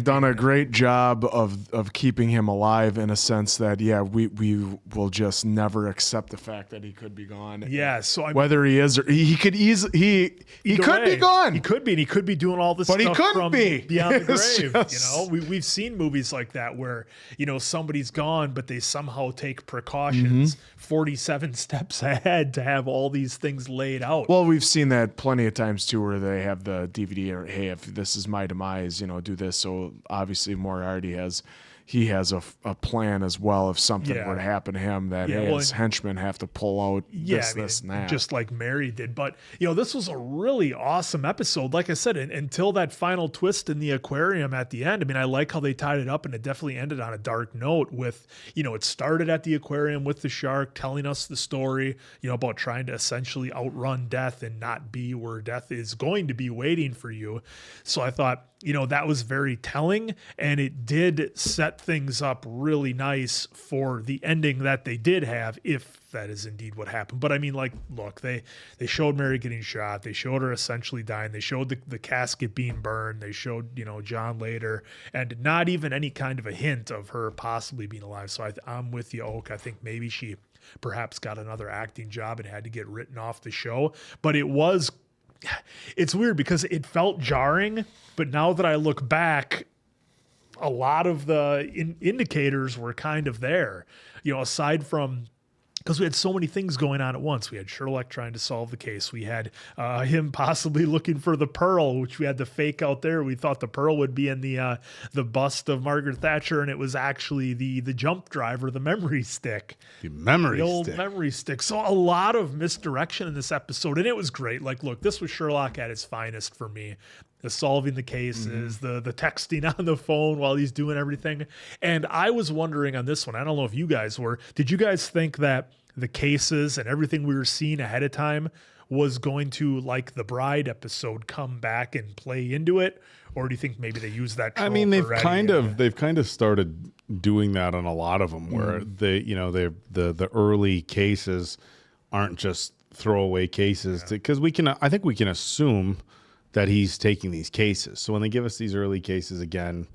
done a great job of keeping him alive in a sense that we will just never accept the fact that he could be gone. Yeah, so whether he is or he could easily he could be gone. He could be, and he could be doing all this but stuff he couldn't from be. Beyond the Grave. We've seen movies like that where somebody's gone, but they somehow take precautions 47 steps ahead to have all these things laid out. Well, we've seen that plenty of times too, where they have the DVD or hey, if this is my demise, do this. So obviously Moriarty has he has a plan as well if something were to happen to him that his henchmen have to pull out this and that. Just like Mary did. But, this was a really awesome episode. Like I said, until that final twist in the aquarium at the end. I mean, I like how they tied it up, and it definitely ended on a dark note with, it started at the aquarium with the shark telling us the story, about trying to essentially outrun death and not be where death is going to be waiting for you. So I thought, that was very telling, and it did set things up really nice for the ending that they did have, if that is indeed what happened. But I mean, like, look, they showed Mary getting shot. They showed her essentially dying. They showed the casket being burned. They showed, John later, and not even any kind of a hint of her possibly being alive. So I'm with you, Oak. I think maybe she perhaps got another acting job and had to get written off the show. But it's weird because it felt jarring, but now that I look back, a lot of the indicators were kind of there, aside from, because we had so many things going on at once. We had Sherlock trying to solve the case. We had him possibly looking for the pearl, which we had to fake out there. We thought the pearl would be in the bust of Margaret Thatcher, and it was actually the jump driver, the memory stick. The old memory stick. So a lot of misdirection in this episode, and it was great. Like, look, this was Sherlock at his finest for me. The solving the cases, the texting on the phone while he's doing everything. And I was wondering on this one, I don't know if you guys were, did you guys think that the cases and everything we were seeing ahead of time was going to, like the Bride episode, come back and play into it? Or do you think maybe they used that trope? I mean, they've kind of started doing that on a lot of them, where the early cases aren't just throwaway cases, because I think we can assume that he's taking these cases. So when they give us these early cases again,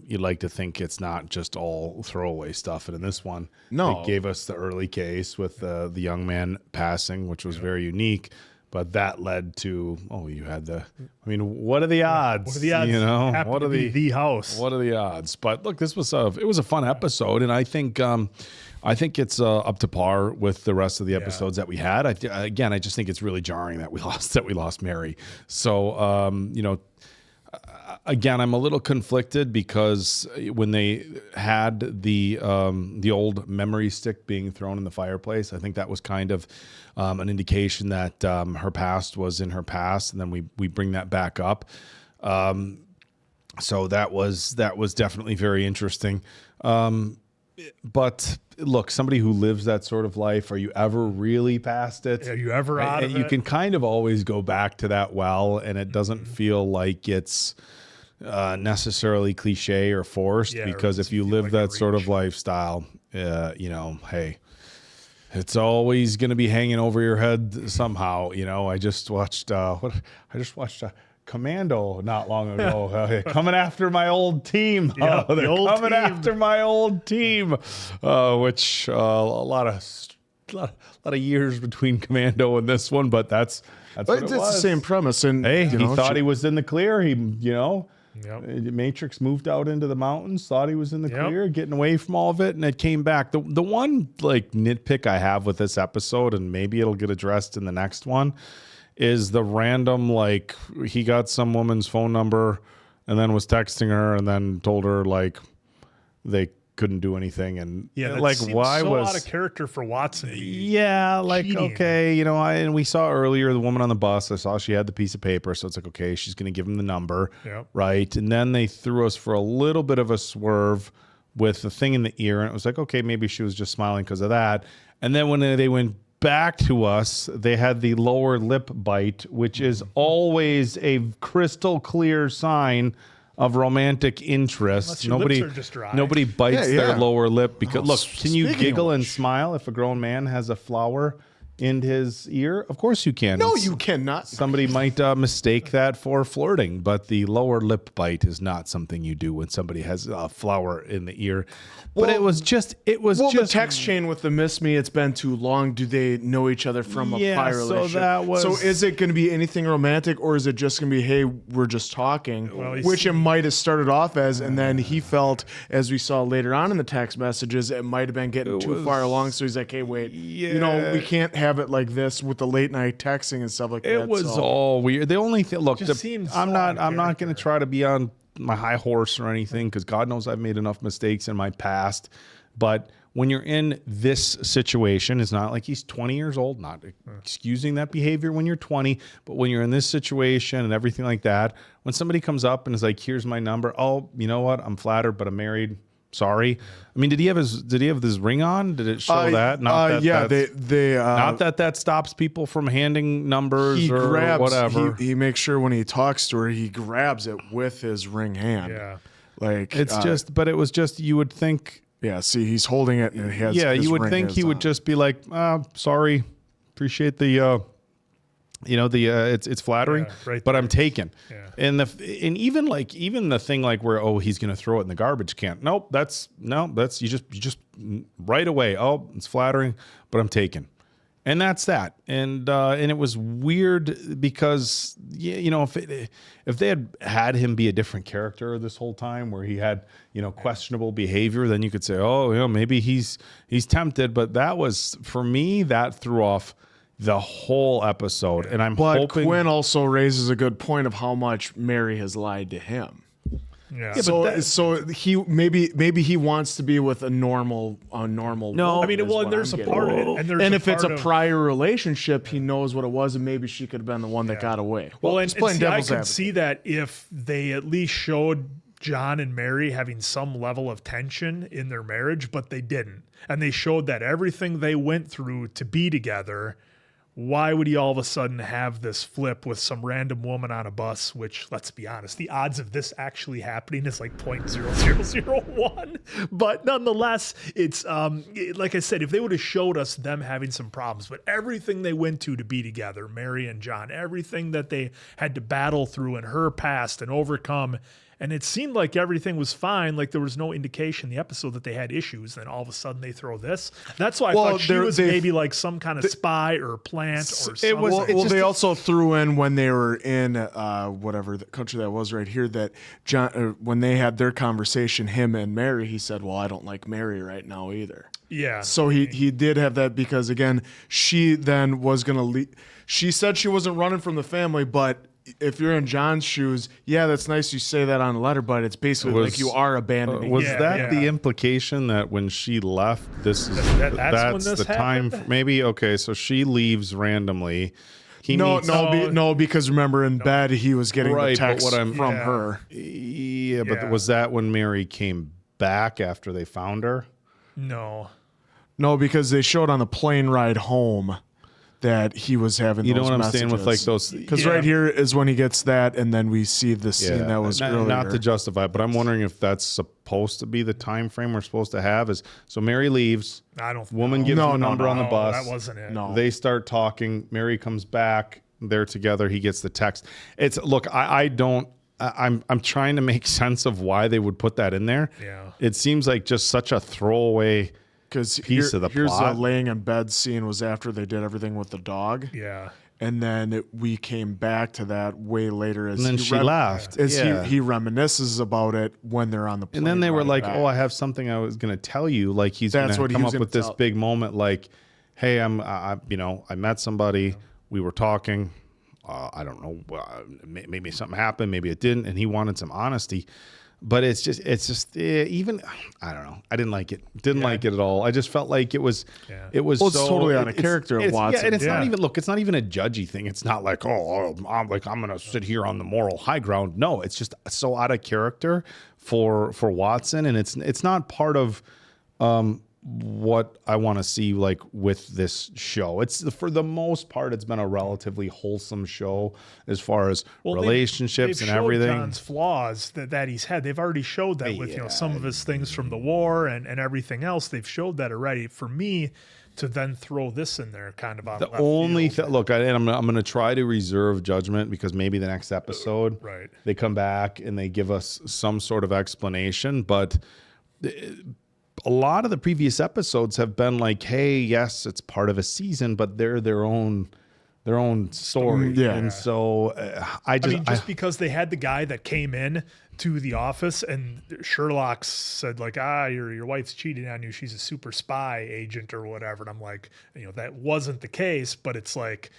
you'd like to think it's not just all throwaway stuff. And in this one, they gave us the early case with the young man passing, which was very unique. But that led to, what are the odds? What are the odds? What are the house? What are the odds? But look, it was a fun episode, and I think it's up to par with the rest of the episodes that we had. I just think it's really jarring that we lost Mary. So again, I'm a little conflicted because when they had the old memory stick being thrown in the fireplace, I think that was kind of an indication that her past was in her past, and then we bring that back up. So that was definitely very interesting. But look, somebody who lives that sort of life, are you ever really past it? Are you ever out of it? You can kind of always go back to that well, and it doesn't feel like it's necessarily cliche or forced, because if you live that sort of lifestyle, hey, it's always going to be hanging over your head somehow. I just watched Commando not long ago, coming after my old team. Yeah, they're coming after my old team, which a lot of years between Commando and this one, but that's what it's it was. The same premise. And hey, he thought he was in the clear. Matrix moved out into the mountains, thought he was in the clear, getting away from all of it, and it came back. The one nitpick I have with this episode, and maybe it'll get addressed in the next one, is the random, he got some woman's phone number and then was texting her and then told her they couldn't do anything, and why so was out of character for Watson? Cheating. Okay, and we saw earlier the woman on the bus. I saw she had the piece of paper, so it's okay, she's going to give him the number, right? And then they threw us for a little bit of a swerve with the thing in the ear, and it was okay, maybe she was just smiling because of that. And then when they went back to us, they had the lower lip bite, which is always a crystal clear sign of romantic interest. Nobody bites their lower lip because look, can you giggle and smile if a grown man has a flower in his ear? Of course you can. No, you cannot. Somebody might mistake that for flirting, but the lower lip bite is not something you do when somebody has a flower in the ear. But it was just the text chain with the miss me, it's been too long. Do they know each other from a prior relationship? So is it going to be anything romantic, or is it just going to be, hey, we're just talking, which it might have started off as, and then he felt, as we saw later on in the text messages, it might have been getting too far along. So he's like, hey, wait, we can't have it like this with the late night texting and stuff like that. It was all weird. The only thing, look, I'm not going to try to be on my high horse or anything, because God knows I've made enough mistakes in my past. But when you're in this situation, it's not like he's 20 years old, not excusing that behavior when you're 20, but when you're in this situation and everything like that, when somebody comes up and is like, here's my number. Oh, you know what? I'm flattered, but I'm married. Sorry. I mean, did he have this ring on? Did it show that? Not that stops people from handing numbers or whatever. He makes sure when he talks to her, he grabs it with his ring hand. Yeah. Like It's but it was just, you would think. Yeah. See, he's holding it and it has. Yeah. his You would ring think is he would on. just be like, sorry. Appreciate the, it's flattering, right but I'm taken. Yeah. And even the thing like where, he's going to throw it in the garbage can. Nope. That's you just right away. Oh, it's flattering, but I'm taken. And that's that. And it was weird because, if they had him be a different character this whole time where he had, questionable behavior, then you could say, maybe he's tempted. But that was, for me, that threw off the whole episode. And I'm hoping. Quinn also raises a good point of how much Mary has lied to him. Yeah. So he maybe he wants to be with a normal. No, I mean, and there's a part of it, and if it's a prior relationship, he knows what it was, and maybe she could have been the one that got away. Well, and see, I could see that if they at least showed John and Mary having some level of tension in their marriage, but they didn't, and they showed that everything they went through to be together. Why would he all of a sudden have this flip with some random woman on a bus, which, let's be honest, the odds of this actually happening is like 0.0001. But nonetheless, it's like I said, if they would have showed us them having some problems, but everything they went to be together, Mary and John, everything that they had to battle through in her past and overcome, and it seemed like everything was fine, like there was no indication in the episode that they had issues. Then all of a sudden they throw this. That's why I thought she was maybe like some kind of spy or plant or something. They also threw in when they were in whatever the country that was right here that John, when they had their conversation, him and Mary, he said, well, I don't like Mary right now either. Yeah. So he did have that because, again, she then was going to leave. She said she wasn't running from the family, but if you're in John's shoes, yeah, that's nice you say that on the letter, but it's basically like you are abandoning. Was that the implication that when she left, that's the time? Maybe okay. So she leaves randomly. No, because remember in bed he was getting the text from her. Yeah, but was that when Mary came back after they found her? No, because they showed on the plane ride home that he was having those what messages. I'm saying with like those, because right here is when he gets that, and then we see the scene that was earlier. Not to justify it, but I'm wondering if that's supposed to be the time frame we're supposed to have. Is so Mary leaves, woman gives him a number on the bus. That wasn't it. No. They start talking. Mary comes back. They're together. He gets the text. I'm trying to make sense of why they would put that in there. Yeah. It seems like just such a throwaway piece of the here's plot. the laying in bed scene was after they did everything with the dog. Yeah. And then we came back to that way later. And then she left. As he reminisces about it when they're on the plane. And then they were like, back. I have something I was going to tell you. Like he's going to come up with this big moment like, hey, I met somebody. We were talking. I don't know. Maybe something happened. Maybe it didn't. And he wanted some honesty. But it's just even I don't know. I didn't like it. Didn't like it at all. I just felt like it was. Yeah. It was. It's totally on a character of Watson. Yeah, and it's not even. Look, it's not even a judgy thing. It's not like I'm gonna sit here on the moral high ground. No, it's just so out of character for Watson, and it's not part of what I want to see like with this show. It's for the most part, it's been a relatively wholesome show as far as relationships and everything. John's flaws that he's had. They've already showed that with some of his things from the war and everything else. They've showed that already. For me to then throw this in there, kind of on the only thing. Look, I'm going to try to reserve judgment because maybe the next episode, they come back and they give us some sort of explanation, but. A lot of the previous episodes have been like, hey, yes, it's part of a season, but they're their own story. Yeah. And so because they had the guy that came in to the office and Sherlock said like, your wife's cheating on you. She's a super spy agent or whatever. And I'm like, that wasn't the case, but it's like,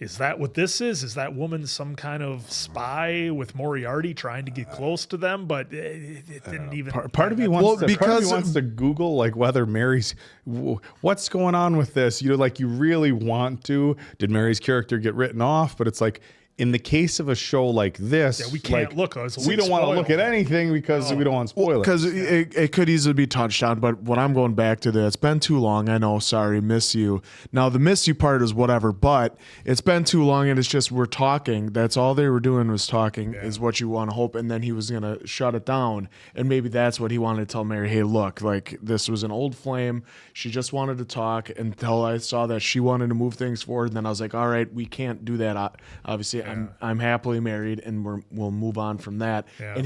is that what this is? Is that woman some kind of spy with Moriarty trying to get close to them? But it didn't even. Part of me wants to Google like whether Mary's what's going on with this. You know, like you really want to. Did Mary's character get written off? But it's like, in the case of a show like this, we can't look. We don't want to look at anything because we don't want to spoil it. Because it could easily be touched on. But what I'm going back to, it's been too long. I know. Sorry, miss you. Now the miss you part is whatever. But it's been too long, and it's just we're talking. That's all they were doing was talking. Is what you want to hope. And then he was gonna shut it down. And maybe that's what he wanted to tell Mary. Hey, look, like this was an old flame. She just wanted to talk until I saw that she wanted to move things forward. And then I was like, all right, we can't do that. Obviously, I'm happily married, and we'll move on from that. Yeah.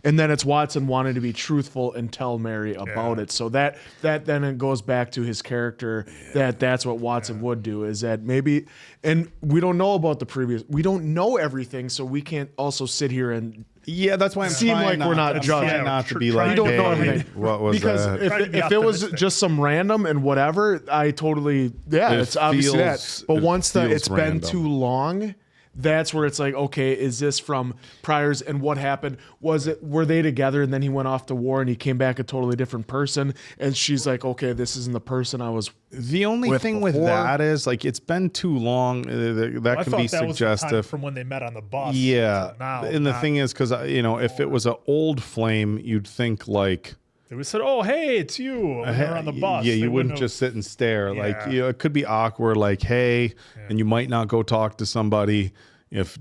And then it's Watson wanting to be truthful and tell Mary about it. So that then it goes back to his character. That's what Watson would do. Is that maybe? And we don't know about the previous. We don't know everything, so we can't also sit here and. Yeah, that's why I'm seem like we're not judging. Not to be like, we don't know hey, everything. what was because that? if it was just some random and whatever, I totally it's obviously that. But once it's been too long. That's where it's like, okay, is this from priors and what happened? Were they together and then he went off to war and he came back a totally different person? And she's like, okay, this isn't the person I was. The only thing with that is like it's been too long. That can be suggestive. Was from when they met on the bus. Yeah, and the thing is, because if it was an old flame, you'd think like. They would said, "Oh, hey, it's you." When they're on the bus. Yeah, you wouldn't just sit and stare. Like, it could be awkward. Like, hey, and you might not go talk to somebody if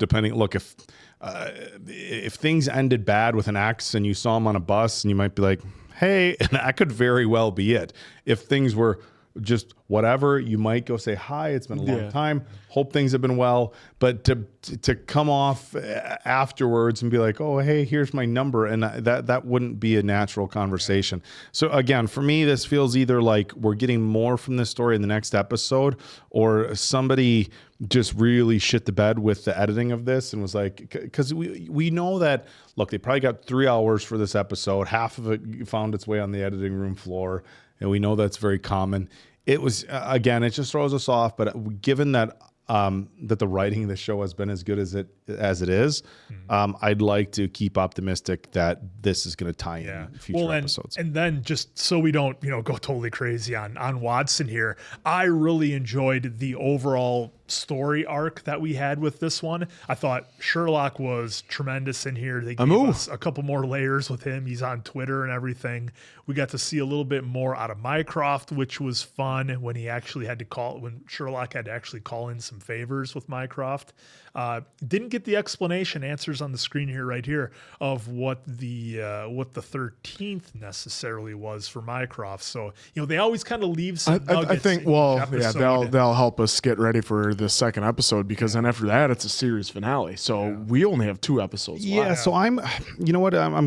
things ended bad with an ex and you saw him on a bus, and you might be like, hey, and that could very well be it. If things were just whatever, you might go say hi. It's been a long time. Hope things have been well. But to come off afterwards and be like, oh, hey, here's my number, and that wouldn't be a natural conversation. So again, for me, this feels either like we're getting more from this story in the next episode, or somebody just really shit the bed with the editing of this and was like, because we know that, look, they probably got 3 hours for this episode. Half of it found its way on the editing room floor. And we know that's very common. It was, again, it just throws us off. But given that that the writing of the show has been as good as it is, I'd like to keep optimistic that this is going to tie in future episodes. And then just so we don't go totally crazy on Watson here, I really enjoyed the overall story arc that we had with this one. I thought Sherlock was tremendous in here. They gave us a couple more layers with him. He's on Twitter and everything. We got to see a little bit more out of Mycroft, which was fun when Sherlock had to actually call in some favors with Mycroft. Didn't get the answers on the screen here, right here, of what the 13th necessarily was for Mycroft. So they always kind of leave some nuggets. I think they'll help us get ready for the second episode, because then after that it's a series finale. So we only have 2 episodes left. So I'm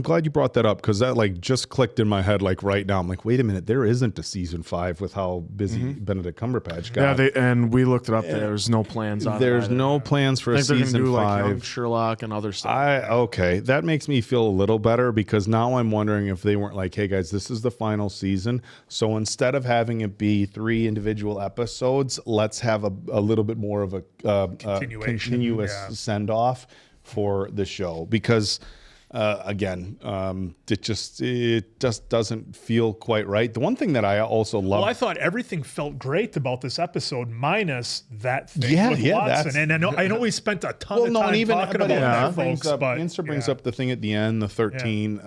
glad you brought that up, because that like just clicked in my head like right now. I'm like, wait a minute, there isn't a season 5 with how busy Benedict Cumberbatch got. Yeah, and we looked it up. There's no plans on it. There's no plans for a season 5. Like young Sherlock and other stuff. Okay, that makes me feel a little better, because now I'm wondering if they weren't like, hey guys, this is the final season, so instead of having it be 3 individual episodes, let's have a little bit more of a continuous send-off for the show, because again, it just doesn't feel quite right. The one thing that I also love. Well, I thought everything felt great about this episode, minus that thing with Watson. And I know we spent a ton of time talking about that, folks. But Answer brings up the thing at the end, the 13.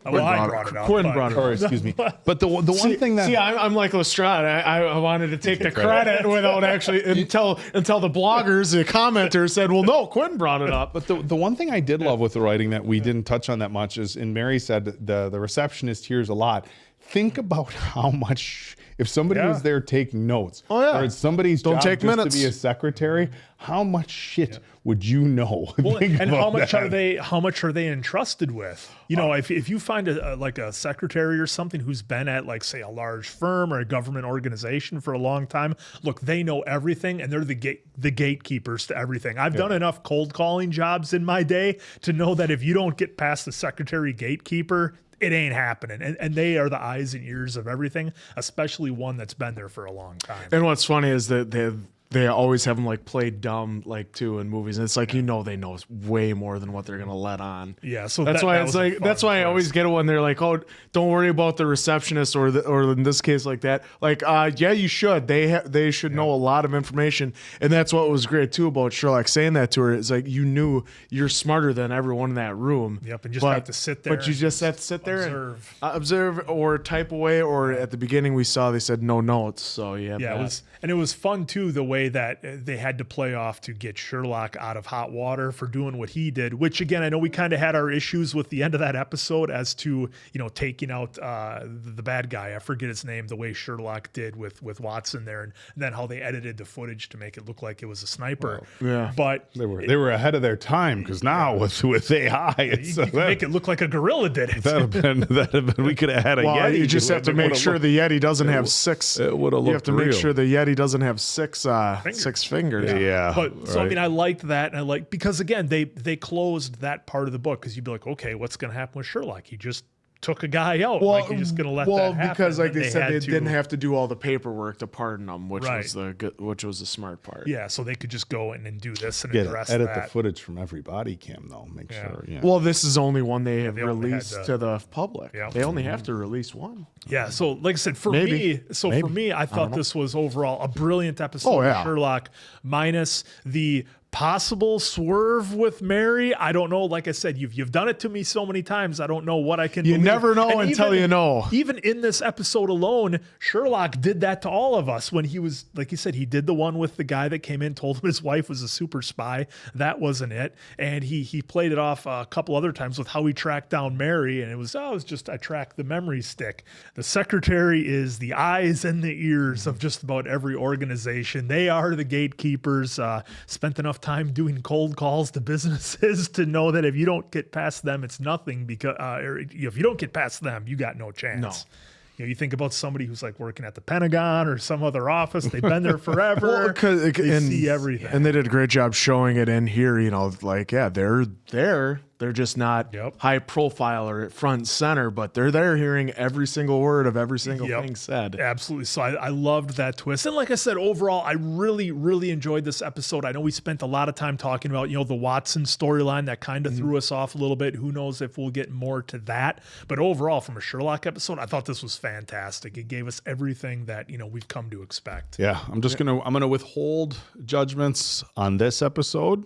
I brought it up. Quinn brought it up. Excuse me. But the one thing that I'm like Lestrade. I wanted to take the credit without actually until the bloggers, the commenters said, "Well, no, Quinn brought it up." But the one thing I did love with the writing that we didn't touch on that much is, and Mary said the receptionist hears a lot. Think about how much, if somebody was there taking notes, or it's somebody's job just to be a secretary, how much shit would you know? Well, and how much are they entrusted with? If you find a secretary or something who's been at, like, say, a large firm or a government organization for a long time, look, they know everything, and they're the gatekeepers to everything. I've done enough cold calling jobs in my day to know that if you don't get past the secretary gatekeeper, it ain't happening. And they are the eyes and ears of everything, especially one that's been there for a long time. And what's funny is that they always have them like play dumb like too in movies, and it's like they know way more than what they're gonna let on. Yeah, so that's why it's like that's why I always get it when they're like, oh, don't worry about the receptionist or in this case like that. Like, yeah, you should. They should know a lot of information, and that's what was great too about Sherlock saying that to her. It's like you knew you're smarter than everyone in that room. Yep, and just have to sit there. But you just have to sit there observe. and observe or type away. Or at the beginning we saw they said no notes, so yeah. It was fun too the way that they had to play off to get Sherlock out of hot water for doing what he did. Which again, I know we kind of had our issues with the end of that episode as to taking out the bad guy. I forget his name. The way Sherlock did with Watson there, and then how they edited the footage to make it look like it was a sniper. Well, yeah, but they were ahead of their time because now with AI, you can make it look like a gorilla did it. That'd have been. We could have had a Yeti. You just have to make sure the Yeti doesn't have six. It would have looked. You have to make sure the Yeti doesn't have six fingers. Yeah. But so I mean, I liked that, and because again, they closed that part of the book because you'd be like, okay, what's going to happen with Sherlock? He just took a guy out. Well, like, you're just going to let that happen. Because like they said, they didn't have to do all the paperwork to pardon them, which was the smart part. Yeah, so they could just go in and do this and edit that. the footage from every body cam though. Make sure. Yeah. Well, this is only one they have released to the public. Yeah. They only have to release one. Yeah, so like I said, for me, I thought this was overall a brilliant episode of Sherlock, minus the possible swerve with Mary. I don't know. Like I said, you've done it to me so many times. I don't know what I can. You believe. never know until you know. Even in this episode alone, Sherlock did that to all of us when he was, like you said, he did the one with the guy that came in, told him his wife was a super spy. That wasn't it. And he played it off a couple other times with how he tracked down Mary, and it was just I tracked the memory stick. The secretary is the eyes and the ears of just about every organization. They are the gatekeepers. Spent enough time doing cold calls to businesses to know that if you don't get past them, it's nothing, because if you don't get past them, you got no chance. No. You think about somebody who's like working at the Pentagon or some other office. They've been there forever. They see everything. And they did a great job showing it in here. They're there. They're just not high profile or front and center, but they're there hearing every single word of every single thing said. Absolutely. So I loved that twist. And like I said, overall, I really, really enjoyed this episode. I know we spent a lot of time talking about, the Watson storyline that kind of threw us off a little bit. Who knows if we'll get more to that. But overall, from a Sherlock episode, I thought this was fantastic. It gave us everything that, we've come to expect. Yeah. I'm going to withhold judgments on this episode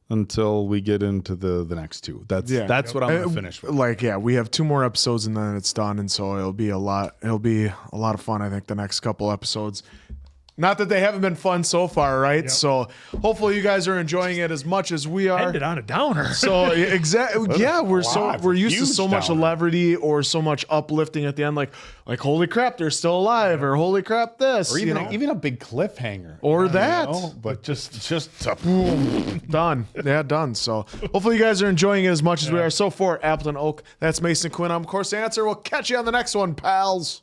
until we get into the next two. That's what I'm going to finish with. We have 2 more episodes and then it's done, and so it'll be a lot of fun, I think, the next couple episodes. Not that they haven't been fun so far, right? Yep. So hopefully you guys are enjoying it as much as we are. Ended on a downer. So exactly, yeah, we're used to so much levity or so much uplifting at the end, like holy crap, they're still alive, or holy crap, this, or even a big cliffhanger, or that, but just done. Yeah, done. So hopefully you guys are enjoying it as much as we are. So for Appleton Oak, that's Mason Quinn. I'm of course the answer. We'll catch you on the next one, pals.